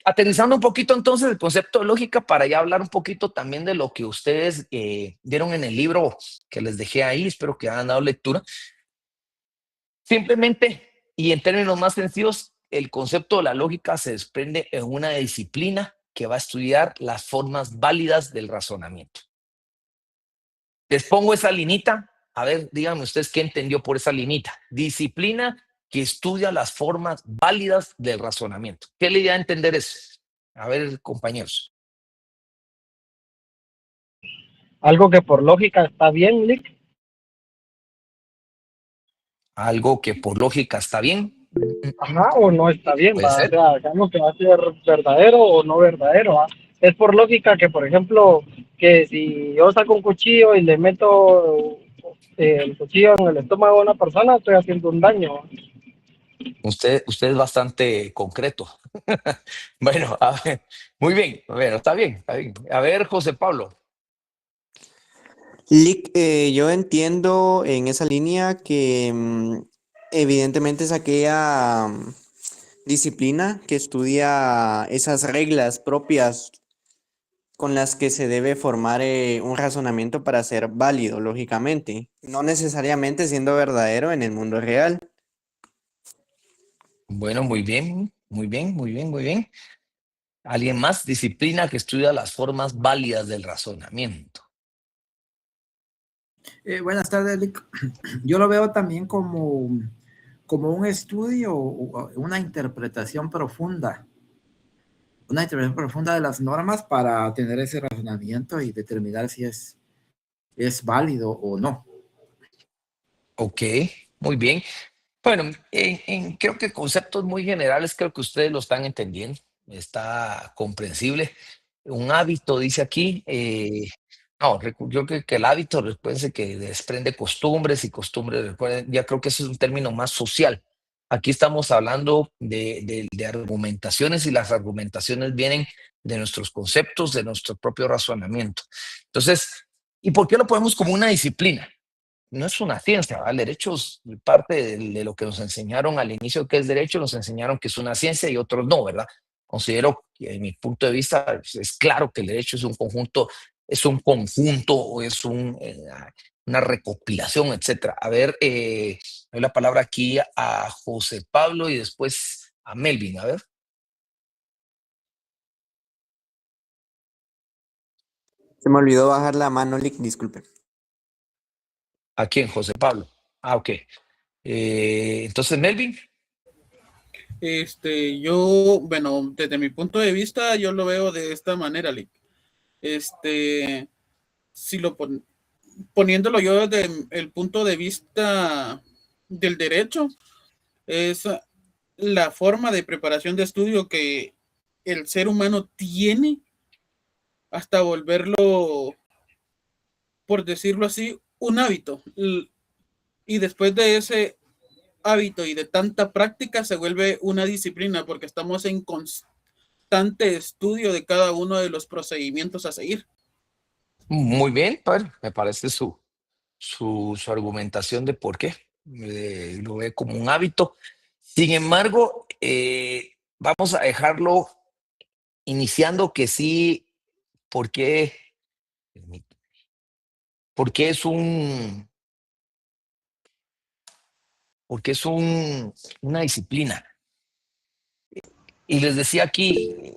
Aterrizando un poquito entonces el concepto de lógica para ya hablar un poquito también de lo que ustedes vieron en el libro que les dejé ahí, espero que hayan dado lectura. Simplemente y en términos más sencillos, el concepto de la lógica se desprende en una disciplina que va a estudiar las formas válidas del razonamiento. Les pongo esa linita, a ver, díganme ustedes qué entendió por esa linita. Disciplina que estudia las formas válidas del razonamiento. ¿Qué le da a entender eso? A ver, compañeros. Algo que por lógica está bien, Lick. Algo que por lógica está bien. Ajá, o no está bien, Puede ¿va? O ser. sea, digamos que va a ser verdadero o no verdadero, ¿va? Es por lógica que, por ejemplo, que si yo saco un cuchillo y le meto el cuchillo en el estómago de una persona, estoy haciendo un daño, ¿va? Usted es bastante concreto. Bueno, a ver, muy bien. Bueno, está bien, está bien. A ver, José Pablo. Lick, yo entiendo en esa línea que evidentemente es aquella disciplina que estudia esas reglas propias con las que se debe formar un razonamiento para ser válido, lógicamente, no necesariamente siendo verdadero en el mundo real. Bueno, muy bien, muy bien, muy bien, muy bien. ¿Alguien más? Disciplina que estudia las formas válidas del razonamiento. Buenas tardes, Lick. Yo lo veo también como un estudio, una interpretación profunda de las normas para tener ese razonamiento y determinar si es válido o no. Ok, muy bien. Bueno, creo que conceptos muy generales, creo que ustedes lo están entendiendo, está comprensible. Un hábito, dice aquí, no, yo creo que el hábito, recuérdense que desprende costumbres y costumbres, recuerden, ya creo que ese es un término más social. Aquí estamos hablando de argumentaciones y las argumentaciones vienen de nuestros conceptos, de nuestro propio razonamiento. Entonces, ¿y por qué lo ponemos como una disciplina? No es una ciencia, ¿verdad? El derecho es parte de lo que nos enseñaron al inicio que es derecho, nos enseñaron que es una ciencia y otros no, ¿verdad? Considero que en mi punto de vista es claro que el derecho es un conjunto o es una recopilación, etcétera. A ver, doy la palabra aquí a José Pablo y después a Melvin, a ver. Se me olvidó bajar la mano, Lick, disculpe. ¿A quién? José Pablo. Ah, ok. Entonces, Melvin. Yo, bueno, desde mi punto de vista, yo lo veo de esta manera, Lick. Si poniéndolo yo desde el punto de vista del derecho, es la forma de preparación de estudio que el ser humano tiene hasta volverlo, por decirlo así, un hábito. Y después de ese hábito y de tanta práctica se vuelve una disciplina porque estamos en constante estudio de cada uno de los procedimientos a seguir. Muy bien, padre, me parece su su argumentación de por qué. Lo ve como un hábito. Sin embargo, vamos a dejarlo iniciando que sí, ¿por qué? Porque es un, porque es una disciplina. Y les decía aquí,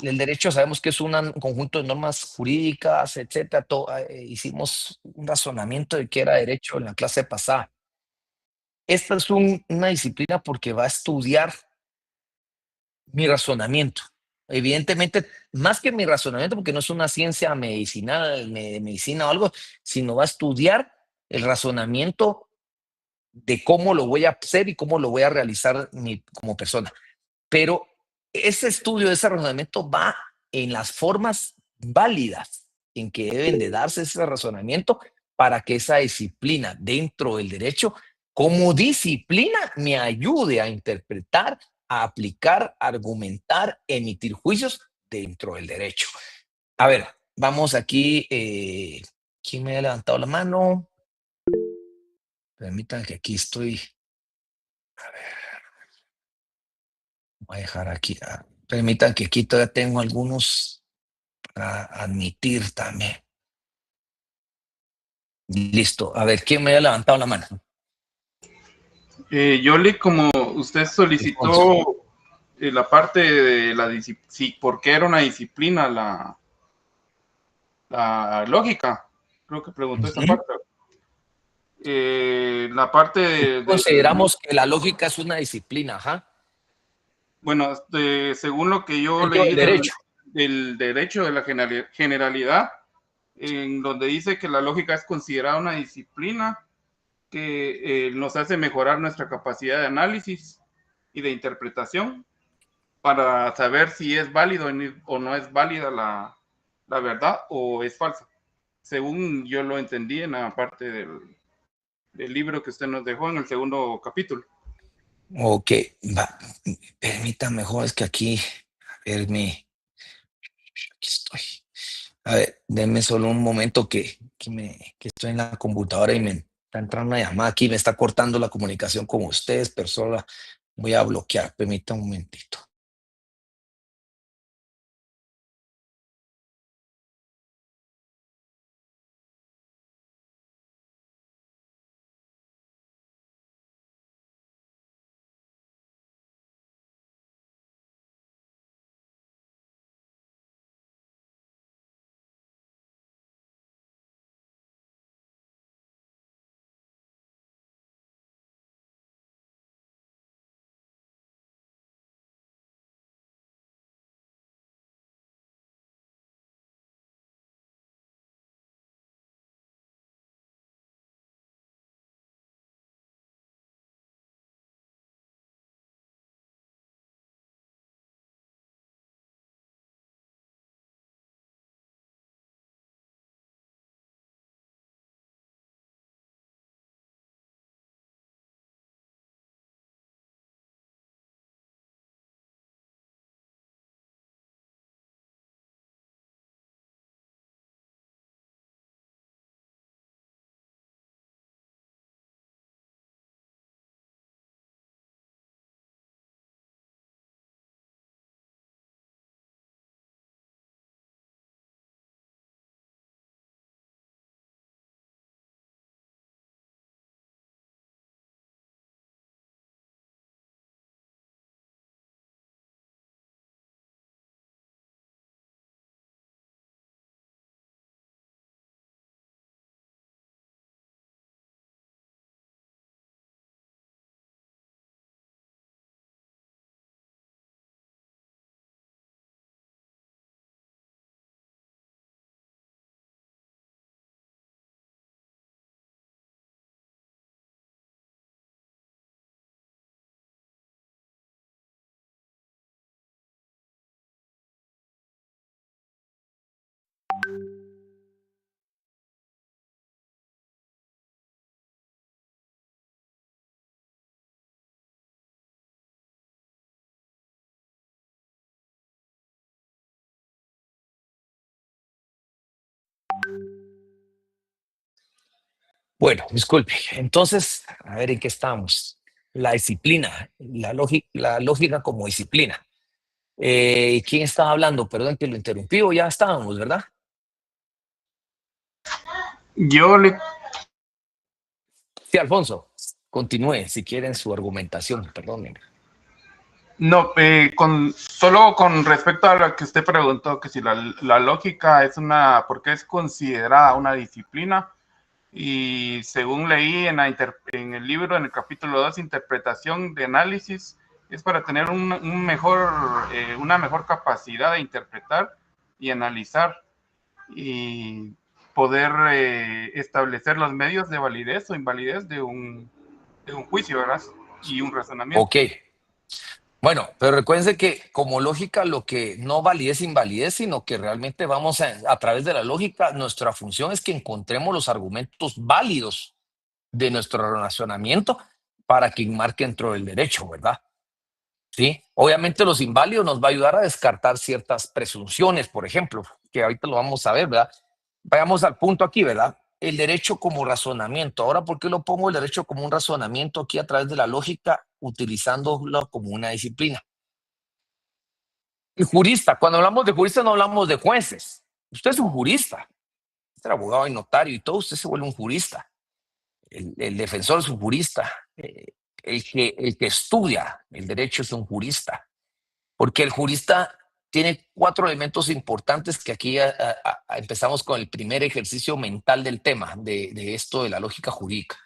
el derecho sabemos que es un conjunto de normas jurídicas, etcétera. Hicimos un razonamiento de qué era derecho en la clase pasada. Esta es una disciplina porque va a estudiar mi razonamiento. Evidentemente, más que mi razonamiento, porque no es una ciencia medicinal, de medicina o algo, sino va a estudiar el razonamiento de cómo lo voy a hacer y cómo lo voy a realizar como persona. Pero ese estudio, ese razonamiento va en las formas válidas en que deben de darse ese razonamiento para que esa disciplina dentro del derecho, como disciplina, me ayude a interpretar, a aplicar, argumentar, emitir juicios dentro del derecho. A ver, vamos aquí. ¿Quién me ha levantado la mano? Permitan que aquí estoy. A ver, voy a dejar aquí. Permitan que aquí todavía tengo algunos para admitir también. Listo. A ver, ¿quién me ha levantado la mano? Yoli, como usted Alfonso. solicitó la parte de la disciplina, sí, porque era una disciplina la lógica, creo que preguntó esa Ujú. parte. La parte Consideramos que la lógica es una disciplina, ajá. bueno, según lo que yo Dentro leí del derecho. del derecho de la generalidad, en donde dice que la lógica es considerada una disciplina que nos hace mejorar nuestra capacidad de análisis y de interpretación para saber si es válido o no es válida la verdad o es falsa, según yo lo entendí en la parte del libro que usted nos dejó en el segundo capítulo. Ok, va. Permítame mejor, es que aquí, a ver, aquí estoy. A ver, denme solo un momento que estoy en la computadora y me está entrando una llamada aquí, me está cortando la comunicación con ustedes, pero solo voy a bloquear. Permítame un momentito. Bueno, disculpe. Entonces, a ver en qué estamos. La disciplina, la lógica como disciplina. ¿Quién estaba hablando? Perdón que lo interrumpí, o ya estábamos, ¿verdad? Yo le Sí, Alfonso, continúe si quieren su argumentación, perdón. No, solo con respecto a lo que usted preguntó, que si la lógica es ¿por qué es considerada una disciplina? Y según leí en el libro, en el capítulo 2, interpretación de análisis, es para tener una mejor capacidad de interpretar y analizar y poder establecer los medios de validez o invalidez de un juicio, ¿verdad? Y un razonamiento. Ok. Bueno, pero recuérdense que como lógica lo que no validez invalidez, sino que realmente vamos a través de la lógica, nuestra función es que encontremos los argumentos válidos de nuestro razonamiento para que enmarque dentro del derecho, ¿verdad? Sí, obviamente los inválidos nos va a ayudar a descartar ciertas presunciones, por ejemplo, que ahorita lo vamos a ver, ¿verdad? Vayamos al punto aquí, ¿verdad? El derecho como razonamiento. Ahora, ¿por qué lo pongo el derecho como un razonamiento aquí a través de la lógica, utilizándolo como una disciplina? El jurista, cuando hablamos de jurista no hablamos de jueces. Usted es un jurista, es abogado y notario y todo, usted se vuelve un jurista. El defensor es un jurista. El que estudia el derecho es un jurista. Porque el jurista tiene 4 elementos importantes que aquí empezamos con el primer ejercicio mental del tema, de esto de la lógica jurídica.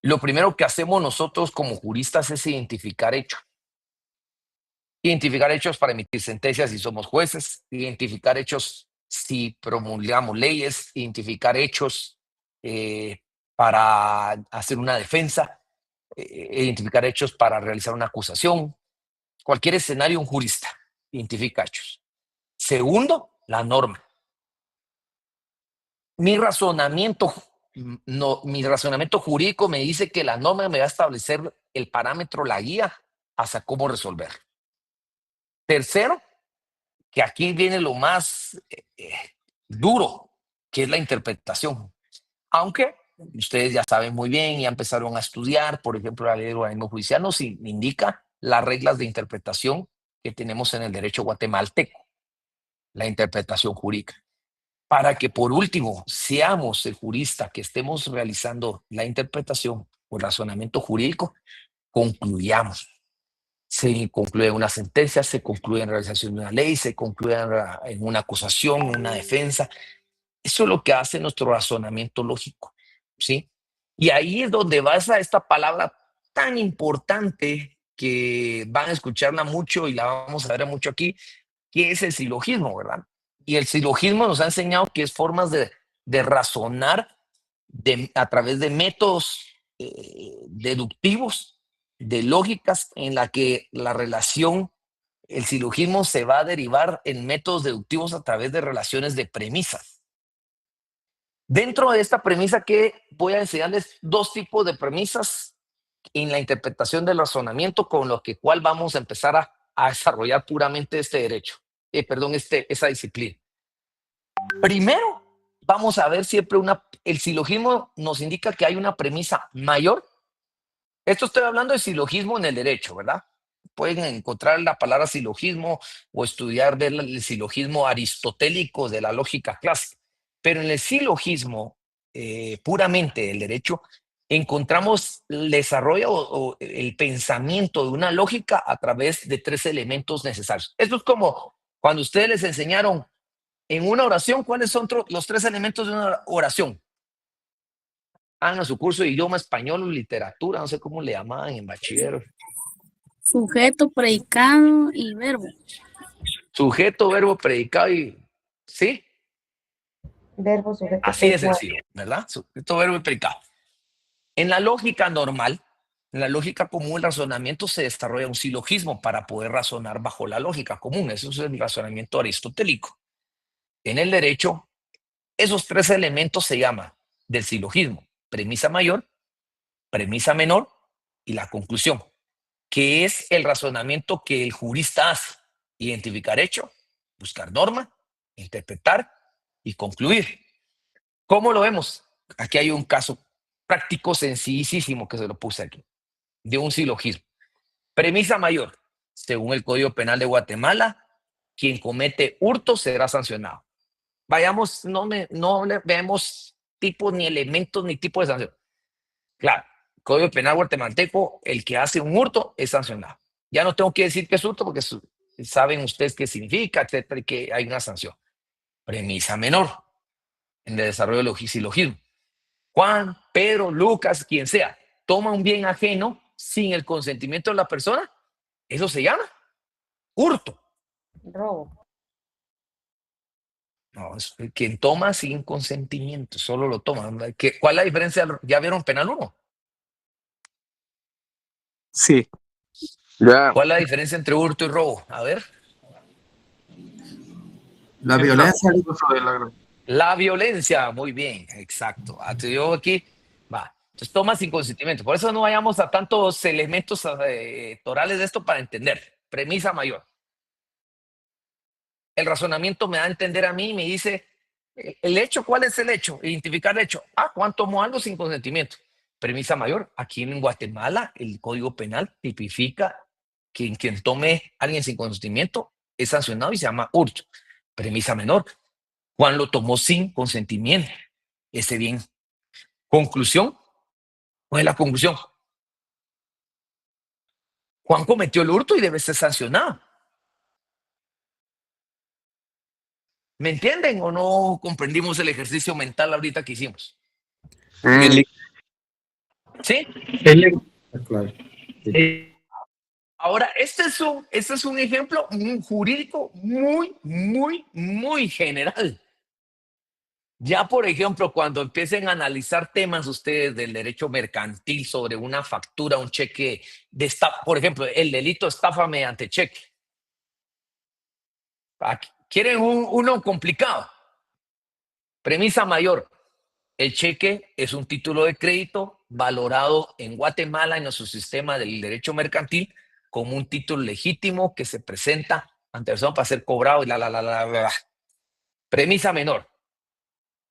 Lo primero que hacemos nosotros como juristas es identificar hechos. Identificar hechos para emitir sentencias si somos jueces, identificar hechos si promulgamos leyes, identificar hechos para hacer una defensa, identificar hechos para realizar una acusación. Cualquier escenario, un jurista identifica hechos. Segundo, la norma. Mi razonamiento jurídico me dice que la norma me va a establecer el parámetro, la guía, hasta cómo resolver. Tercero, que aquí viene lo más duro, que es la interpretación. Aunque ustedes ya saben muy bien, ya empezaron a estudiar, por ejemplo, la ley de organismo judicial nos indica las reglas de interpretación que tenemos en el derecho guatemalteco, la interpretación jurídica. Para que por último seamos el jurista que estemos realizando la interpretación o razonamiento jurídico, concluyamos. Se concluye una sentencia, se concluye en realización de una ley, se concluye en una acusación, en una defensa. Eso es lo que hace nuestro razonamiento lógico, ¿sí? Y ahí es donde va esta palabra tan importante que van a escucharla mucho y la vamos a ver mucho aquí, que es el silogismo, ¿verdad? Y el silogismo nos ha enseñado que es formas de razonar a través de métodos deductivos, de lógicas en la que la relación, el silogismo se va a derivar en métodos deductivos a través de relaciones de premisas. Dentro de esta premisa que voy a enseñarles 2 tipos de premisas en la interpretación del razonamiento con lo que cual vamos a empezar a desarrollar puramente este derecho, esa disciplina. Primero, vamos a ver siempre el silogismo nos indica que hay una premisa mayor. Esto estoy hablando de silogismo en el derecho, ¿verdad? Pueden encontrar la palabra silogismo o estudiar el silogismo aristotélico de la lógica clásica. Pero en el silogismo puramente del derecho, encontramos el desarrollo o el pensamiento de una lógica a través de 3 elementos necesarios. Esto es como cuando ustedes les enseñaron en una oración, ¿cuáles son los 3 elementos de una oración? Hagan su curso de idioma español o literatura, no sé cómo le llamaban en bachiller. Sujeto, predicado y verbo. Sujeto, verbo, predicado y... ¿Sí? Verbo, sujeto, así de predicado. sencillo, ¿verdad? Sujeto, verbo y predicado. En la lógica normal, en la lógica común, el razonamiento se desarrolla un silogismo para poder razonar bajo la lógica común. Eso es el razonamiento aristotélico. En el derecho, esos 3 elementos se llaman del silogismo: premisa mayor, premisa menor y la conclusión, que es el razonamiento que el jurista hace: identificar hecho, buscar norma, interpretar y concluir. ¿Cómo lo vemos? aquí hay un caso práctico sencillísimo que se lo puse aquí, de un silogismo. Premisa mayor, según el Código Penal de Guatemala, quien comete hurto será sancionado. Vayamos, no veamos tipos ni elementos ni tipo de sanción. Claro, Código Penal guatemalteco, el que hace un hurto es sancionado. Ya no tengo que decir que es hurto porque saben ustedes qué significa, etcétera, y que hay una sanción. Premisa menor en el desarrollo del silogismo. Juan, Pedro, Lucas, quien sea, toma un bien ajeno sin el consentimiento de la persona, eso se llama hurto. Robo. No, es quien toma sin consentimiento, solo lo toma. ¿Cuál es la diferencia? ¿Ya vieron penal 1? Sí. Ya. ¿Cuál es la diferencia entre hurto y robo? A ver. La violencia. La violencia, muy bien, exacto. Yo aquí, va. Entonces toma sin consentimiento. Por eso no vayamos a tantos elementos torales de esto para entender. Premisa mayor. El razonamiento me da a entender a mí y me dice, ¿el hecho cuál es el hecho? Identificar el hecho. Juan tomó algo sin consentimiento. Premisa mayor. Aquí en Guatemala el Código Penal tipifica que quien tome a alguien sin consentimiento es sancionado y se llama hurto. Premisa menor. Juan lo tomó sin consentimiento. Ese bien. Conclusión. ¿Cuál es la conclusión? Juan cometió el hurto y debe ser sancionado. ¿Me entienden o no comprendimos el ejercicio mental ahorita que hicimos? ¿Sí? Claro. Ahora, este es un ejemplo jurídico muy general. Ya, por ejemplo, cuando empiecen a analizar temas ustedes del derecho mercantil sobre una factura, un cheque de estafa, por ejemplo, el delito de estafa mediante cheque. ¿Quieren uno complicado? Premisa mayor. El cheque es un título de crédito valorado en Guatemala en nuestro sistema del derecho mercantil como un título legítimo que se presenta ante la persona para ser cobrado y la. Premisa menor.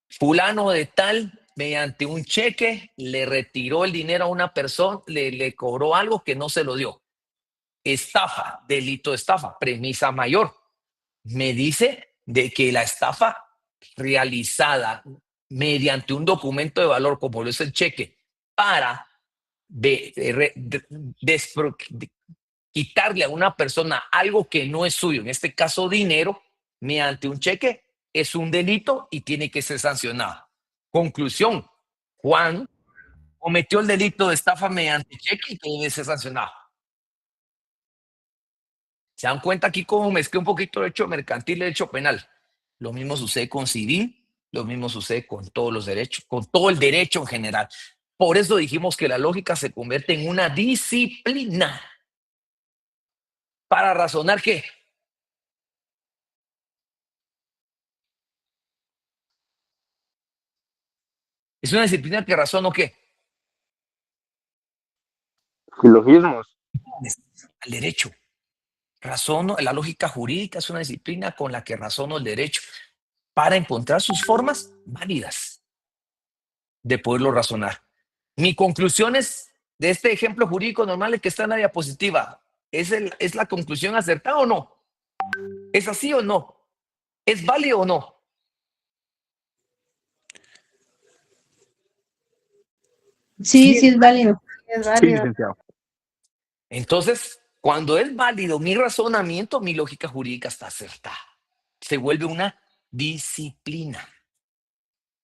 Fulano de tal, mediante un cheque, le retiró el dinero a una persona, le cobró algo que no se lo dio. Estafa, delito de estafa. Premisa mayor. Me dice de que la estafa realizada mediante un documento de valor como lo es el cheque para quitarle a una persona algo que no es suyo, en este caso dinero, mediante un cheque, es un delito y tiene que ser sancionado. Conclusión, Juan cometió el delito de estafa mediante cheque y que debe ser sancionado. ¿Se dan cuenta aquí cómo mezclé un poquito el derecho mercantil y el derecho penal? Lo mismo sucede con civil, lo mismo sucede con todos los derechos, con todo el derecho en general. Por eso dijimos que la lógica se convierte en una disciplina. ¿Para razonar qué? ¿Es una disciplina que razona qué? Silogismos. Al derecho. Razono, la lógica jurídica es una disciplina con la que razono el derecho para encontrar sus formas válidas de poderlo razonar. Mi conclusión es de este ejemplo jurídico normal que está en la diapositiva. ¿Es la conclusión acertada o no? ¿Es así o no? ¿Es válido o no? Sí, es válido. Es válido. Sí, licenciado. Entonces, cuando es válido mi razonamiento, mi lógica jurídica está acertada. Se vuelve una disciplina.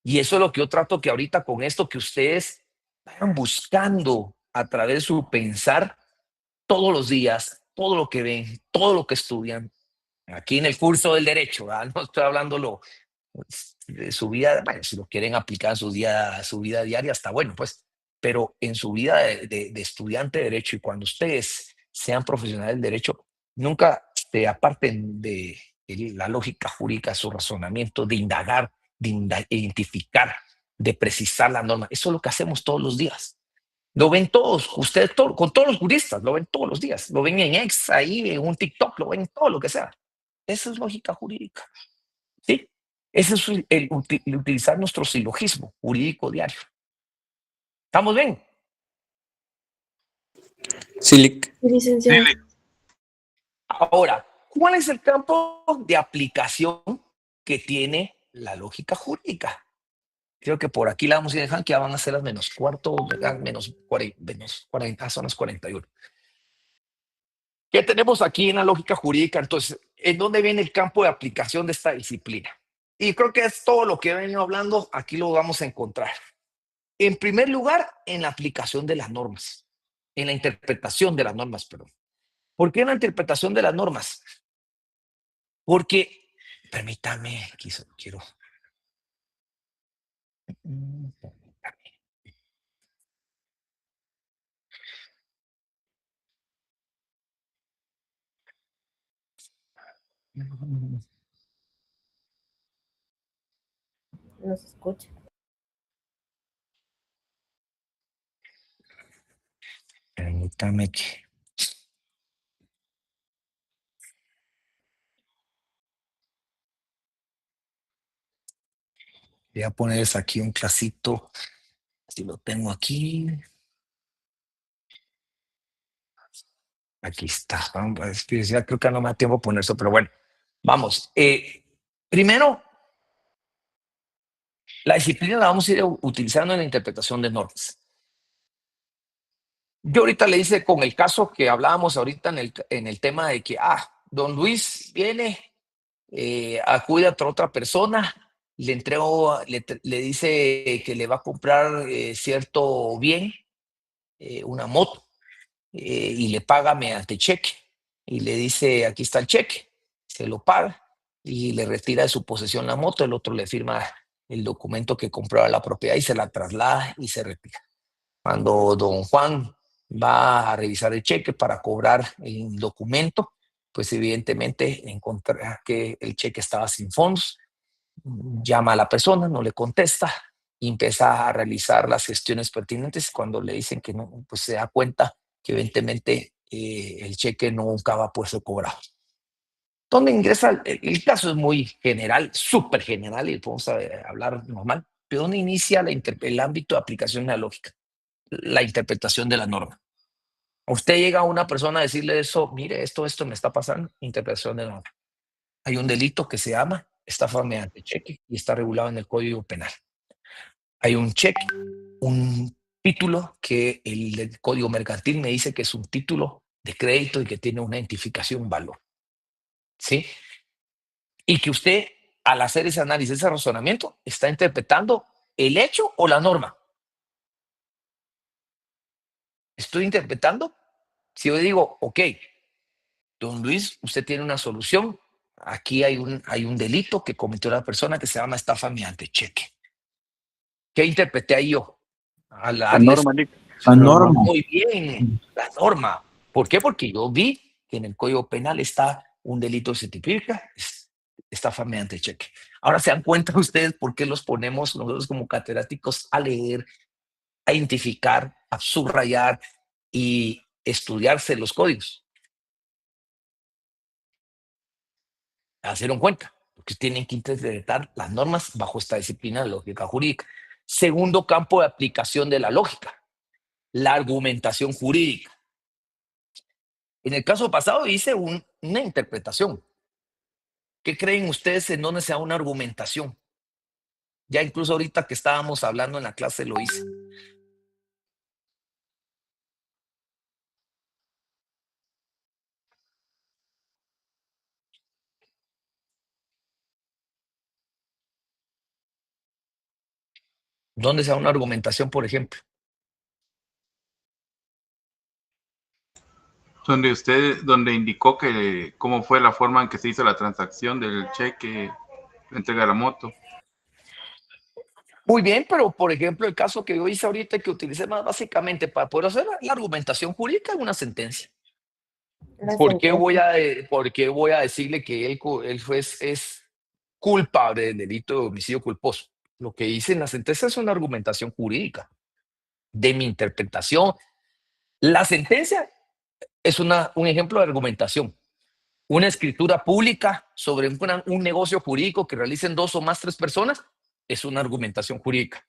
Y eso es lo que yo trato que ahorita con esto que ustedes vayan buscando a través de su pensar todos los días, todo lo que ven, todo lo que estudian. Aquí en el curso del derecho, ¿verdad? No estoy hablando de su vida, bueno, si lo quieren aplicar en su vida diaria, está bueno, pues, pero en su vida de estudiante de derecho y cuando ustedes sean profesionales del derecho, nunca se aparten de la lógica jurídica, su razonamiento, de indagar, de identificar, de precisar la norma. Eso es lo que hacemos todos los días. Lo ven todos, ustedes con todos los juristas, lo ven todos los días. Lo ven en X, ahí en un TikTok, lo ven en todo lo que sea. Esa es lógica jurídica. ¿Sí? Ese es el utilizar nuestro silogismo jurídico diario. ¿Estamos bien? Silic. Licenciado. Ahora, ¿cuál es el campo de aplicación que tiene la lógica jurídica? Creo que por aquí la vamos a ir dejando, que ya van a ser las menos cuarto, menos 40, son las 41. ¿Qué tenemos aquí en la lógica jurídica? Entonces, ¿en dónde viene el campo de aplicación de esta disciplina? Y creo que es todo lo que he venido hablando, aquí lo vamos a encontrar. En primer lugar, en la aplicación de las normas, en la interpretación de las normas, perdón. ¿Por qué en la interpretación de las normas? Porque, permítame, quiero. No se escucha. Permítame que. Voy a ponerles aquí un clasito. Si lo tengo aquí. Aquí está. Ya creo que no me da tiempo poner eso, pero bueno. Vamos. Primero, la disciplina la vamos a ir utilizando en la interpretación de normas. Yo ahorita le hice con el caso que hablábamos ahorita en el tema de que, don Luis viene, acude a otra persona, le dice que le va a comprar cierto bien, una moto, y le paga mediante cheque. Y le dice, aquí está el cheque, se lo paga y le retira de su posesión la moto, el otro le firma el documento que compró la propiedad y se la traslada y se retira. Cuando don Juan va a revisar el cheque para cobrar el documento, pues evidentemente encontrará que el cheque estaba sin fondos, llama a la persona, no le contesta y empieza a realizar las gestiones pertinentes. Cuando le dicen que no, pues se da cuenta que evidentemente el cheque nunca va a poder ser cobrado. ¿Dónde ingresa? El caso es muy general, súper general, y podemos hablar normal, pero ¿dónde inicia el ámbito de aplicación de la lógica? La interpretación de la norma. Usted llega a una persona a decirle eso, mire, esto me está pasando, interpretación de la norma. Hay un delito que se llama estafa mediante cheque y está regulado en el Código Penal. Hay un cheque, un título que el Código Mercantil me dice que es un título de crédito y que tiene una identificación, un valor. ¿Sí? Y que usted, al hacer ese análisis, ese razonamiento, está interpretando el hecho o la norma. Estoy interpretando. Si yo digo, ok, don Luis, usted tiene una solución. Aquí hay un delito que cometió la persona que se llama estafa mediante cheque. ¿Qué interpreté ahí yo? La norma, Nick. La norma. Muy bien, la norma. ¿Por qué? Porque yo vi que en el Código Penal está un delito que se tipifica, estafa mediante cheque. Ahora se dan cuenta ustedes por qué los ponemos nosotros como catedráticos a leer, a identificar, a subrayar y estudiarse los códigos. Se dieron cuenta, porque tienen que interpretar las normas bajo esta disciplina de lógica jurídica. Segundo campo de aplicación de la lógica, la argumentación jurídica. En el caso pasado hice una interpretación. ¿Qué creen ustedes en dónde se da una argumentación? Ya incluso ahorita que estábamos hablando en la clase lo hice. ¿Dónde se da una argumentación, por ejemplo? Donde indicó que cómo fue la forma en que se hizo la transacción del cheque, la entrega de la moto. Muy bien, pero por ejemplo el caso que yo hice ahorita que utilicé más básicamente para poder hacer la argumentación jurídica en una sentencia. ¿Por qué voy a decirle que el juez es culpable del delito de homicidio culposo? Lo que hice en la sentencia es una argumentación jurídica de mi interpretación. La sentencia es un ejemplo de argumentación. Una escritura pública sobre un negocio jurídico que realicen 2 o más 3 personas es una argumentación jurídica.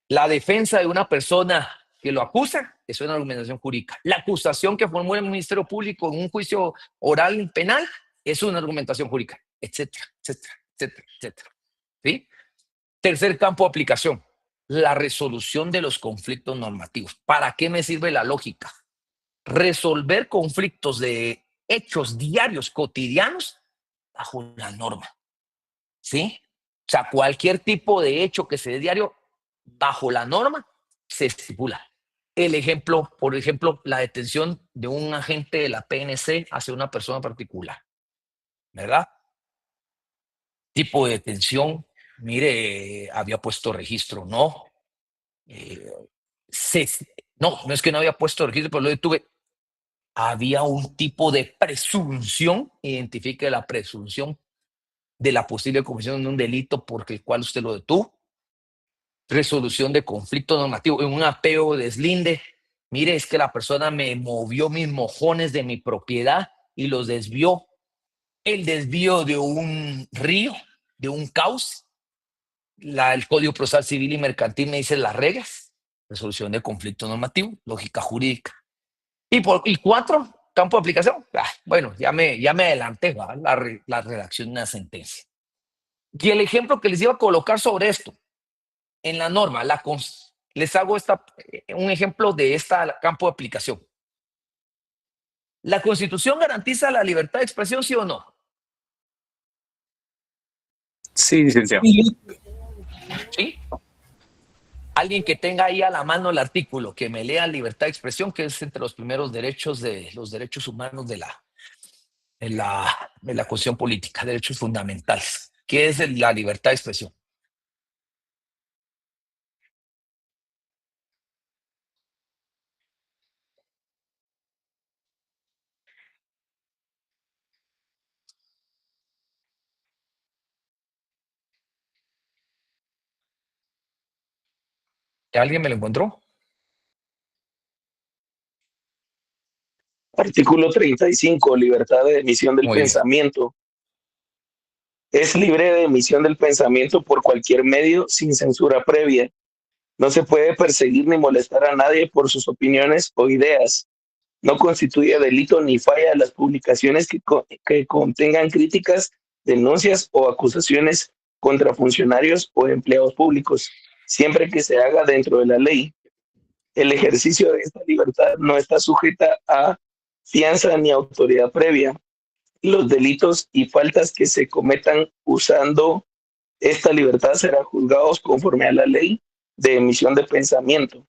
La defensa de una persona que lo acusa es una argumentación jurídica. La acusación que formula el Ministerio Público en un juicio oral penal es una argumentación jurídica, etcétera, etcétera, etcétera, etcétera. ¿Sí? Tercer campo de aplicación, la resolución de los conflictos normativos. ¿Para qué me sirve la lógica? Resolver conflictos de hechos diarios, cotidianos, bajo la norma. ¿Sí? O sea, cualquier tipo de hecho que se dé diario, bajo la norma, se estipula. El ejemplo, por ejemplo, la detención de un agente de la PNC hacia una persona particular, ¿verdad? Tipo de detención, mire, había puesto registro, no. No es que no había puesto registro, pero lo detuve. Había un tipo de presunción, identifique la presunción de la posible comisión de un delito por el cual usted lo detuvo. Resolución de conflicto normativo, en un apeo o deslinde. Mire, es que la persona me movió mis mojones de mi propiedad y los desvió. El desvío de un río, de un cauce. El Código Procesal Civil y Mercantil me dice las reglas. Resolución de conflicto normativo, lógica jurídica. Y 4, campo de aplicación. Bueno, ya me adelanté, la redacción de una sentencia. Y el ejemplo que les iba a colocar sobre esto, en la norma, les hago un ejemplo de este campo de aplicación. ¿La Constitución garantiza la libertad de expresión, sí o no? Sí, licenciado. ¿Sí? Alguien que tenga ahí a la mano el artículo, que me lea libertad de expresión, que es entre los primeros derechos de los derechos humanos de la Constitución política, derechos fundamentales. ¿Qué es la libertad de expresión? ¿Alguien me lo encontró? Artículo 35, libertad de emisión del Muy bien. pensamiento. Es libre de emisión del pensamiento por cualquier medio sin censura previa. No se puede perseguir ni molestar a nadie por sus opiniones o ideas. No constituye delito ni falla las publicaciones que contengan críticas, denuncias o acusaciones contra funcionarios o empleados públicos, siempre que se haga dentro de la ley. El ejercicio de esta libertad no está sujeta a fianza ni autoridad previa. Los delitos y faltas que se cometan usando esta libertad serán juzgados conforme a la ley de emisión de pensamiento.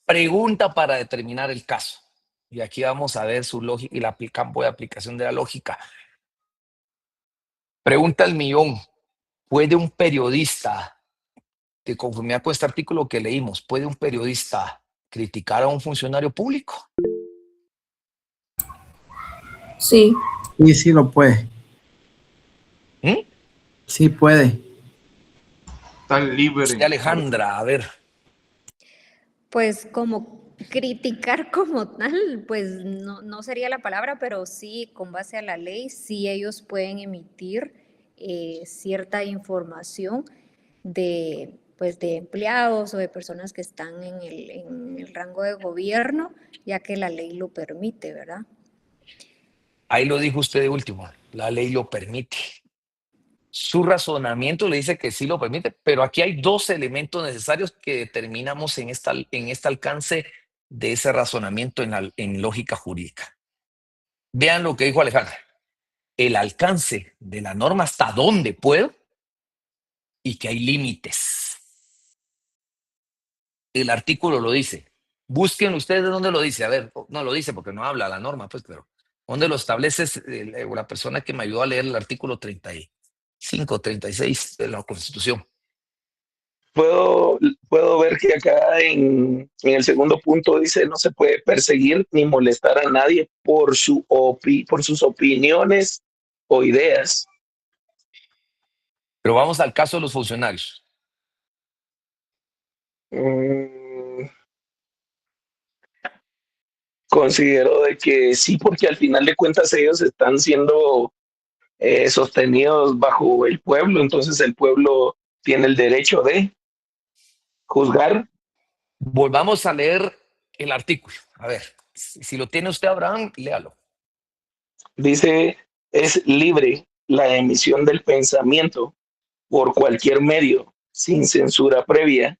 Pregunta para determinar el caso. Y aquí vamos a ver su lógica y el campo de aplicación de la lógica. Pregunta al millón. ¿Puede un periodista, de conformidad con este artículo que leímos, puede un periodista criticar a un funcionario público? Sí. Sí, sí lo puede. Sí puede. Está libre. Sí, Alejandra, a ver. Pues como criticar como tal, pues no sería la palabra, pero sí, con base a la ley, sí ellos pueden emitir cierta información de empleados o de personas que están en el rango de gobierno, ya que la ley lo permite, ¿verdad? Ahí lo dijo usted de último, la ley lo permite. Su razonamiento le dice que sí lo permite, pero aquí hay 2 elementos necesarios que determinamos en este alcance de ese razonamiento en lógica jurídica. Vean lo que dijo Alejandra. El alcance de la norma hasta dónde puedo y que hay límites. El artículo lo dice. Busquen ustedes dónde lo dice. A ver, no lo dice porque no habla la norma, pues, pero ¿dónde lo establece la persona que me ayudó a leer el artículo 35, 36 de la Constitución? Puedo ver que acá en el segundo punto dice no se puede perseguir ni molestar a nadie por sus opiniones o ideas. Pero vamos al caso de los funcionarios. considero de que sí, porque al final de cuentas ellos están siendo sostenidos bajo el pueblo, entonces el pueblo tiene el derecho de juzgar. Volvamos a leer el artículo. A ver, si lo tiene usted, Abraham, léalo. Dice, es libre la emisión del pensamiento por cualquier medio, sin censura previa.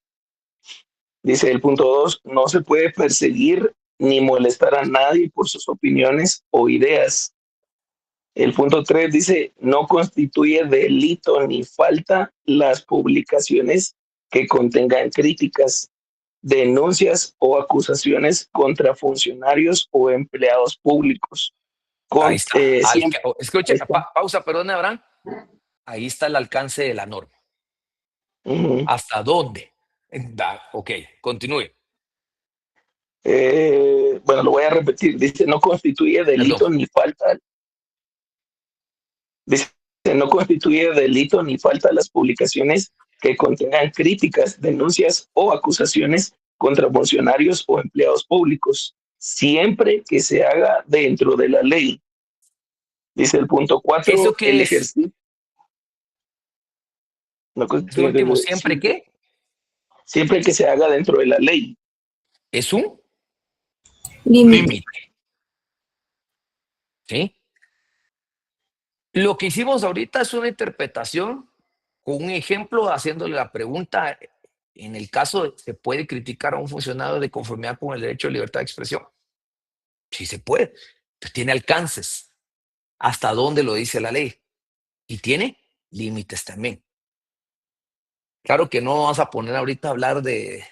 Dice el punto 2, no se puede perseguir ni molestar a nadie por sus opiniones o ideas. El punto 3 dice, no constituye delito ni falta las publicaciones que contengan críticas, denuncias o acusaciones contra funcionarios o empleados públicos. Ahí está. Siempre, Escuche, ahí está. pausa, perdón, Abraham. Ahí está el alcance de la norma. Uh-huh. ¿Hasta dónde? Ok, continúe. Bueno, lo voy a repetir. Dice, no constituye delito ni falta. Dice, no constituye delito ni falta las publicaciones que contengan críticas, denuncias o acusaciones contra funcionarios o empleados públicos, siempre que se haga dentro de la ley. Dice el punto 4, ¿Eso qué el es? ejercicio. No ¿Es lo último siempre qué? Siempre que se haga dentro de la ley. Es un Límite. ¿Sí? Lo que hicimos ahorita es una interpretación con un ejemplo haciéndole la pregunta, en el caso de ¿se puede criticar a un funcionario de conformidad con el derecho de libertad de expresión? Sí se puede, pero tiene alcances. ¿Hasta dónde lo dice la ley? Y tiene límites también. Claro que no vamos a poner ahorita a hablar de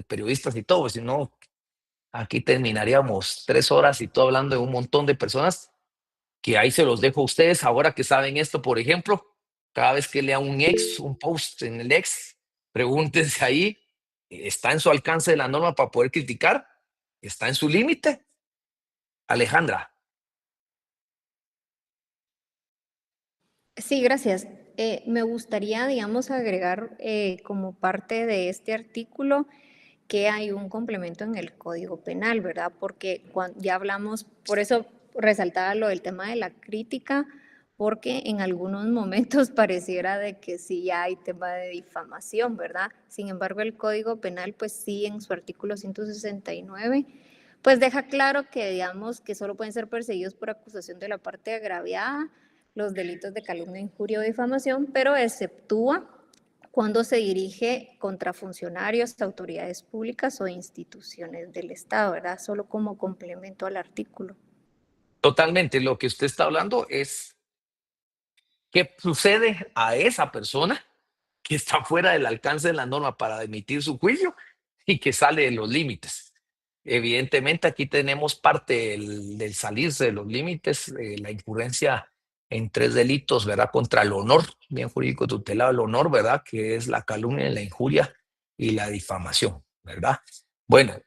periodistas y todo, sino aquí terminaríamos 3 horas y todo hablando de un montón de personas, que ahí se los dejo a ustedes. Ahora que saben esto, por ejemplo, cada vez que lean un post en el ex, pregúntense ahí, ¿está en su alcance de la norma para poder criticar? ¿Está en su límite? Alejandra. Sí, gracias. Me gustaría, digamos, agregar como parte de este artículo que hay un complemento en el Código Penal, ¿verdad? Porque ya hablamos, por eso resaltaba lo del tema de la crítica, porque en algunos momentos pareciera de que sí ya hay tema de difamación, ¿verdad? Sin embargo, el Código Penal, pues sí, en su artículo 169, pues deja claro que, digamos, que solo pueden ser perseguidos por acusación de la parte agraviada los delitos de calumnia, injuria o difamación, pero exceptúa cuando se dirige contra funcionarios, autoridades públicas o instituciones del Estado, ¿verdad? Solo como complemento al artículo. Totalmente, lo que usted está hablando es qué sucede a esa persona que está fuera del alcance de la norma para emitir su juicio y que sale de los límites. Evidentemente aquí tenemos parte del salirse de los límites, la incurrencia en 3 delitos, ¿verdad? Contra el honor, bien jurídico tutelado, el honor, ¿verdad? Que es la calumnia, la injuria y la difamación, ¿verdad? Bueno,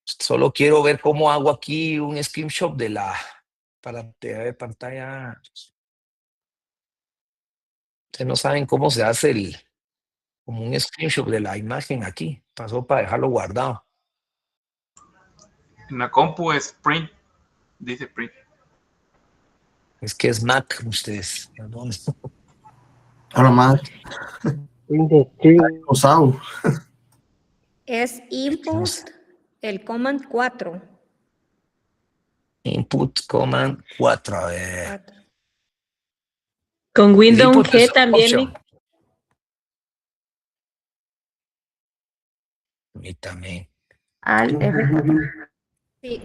solo quiero ver cómo hago aquí un screenshot de para de pantalla. Ustedes no saben cómo se hace como un screenshot de la imagen aquí. Pasó para dejarlo guardado. En la compu es print, dice print. Es que es Mac, ustedes. Perdón. Ahora más. Usado. Es input, el command 4. Input command 4. A ver. Con Windows Input G es también. option. Y también. Al F4. Sí,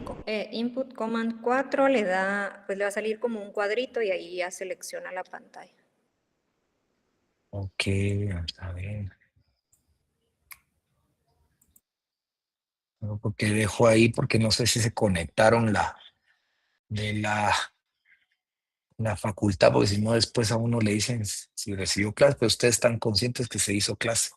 input command 4 le da, pues le va a salir como un cuadrito y ahí ya selecciona la pantalla. Ok, a ver. No, porque dejo ahí porque no sé si se conectaron la facultad, porque si no después a uno le dicen si recibió clase, pero ustedes están conscientes que se hizo clase.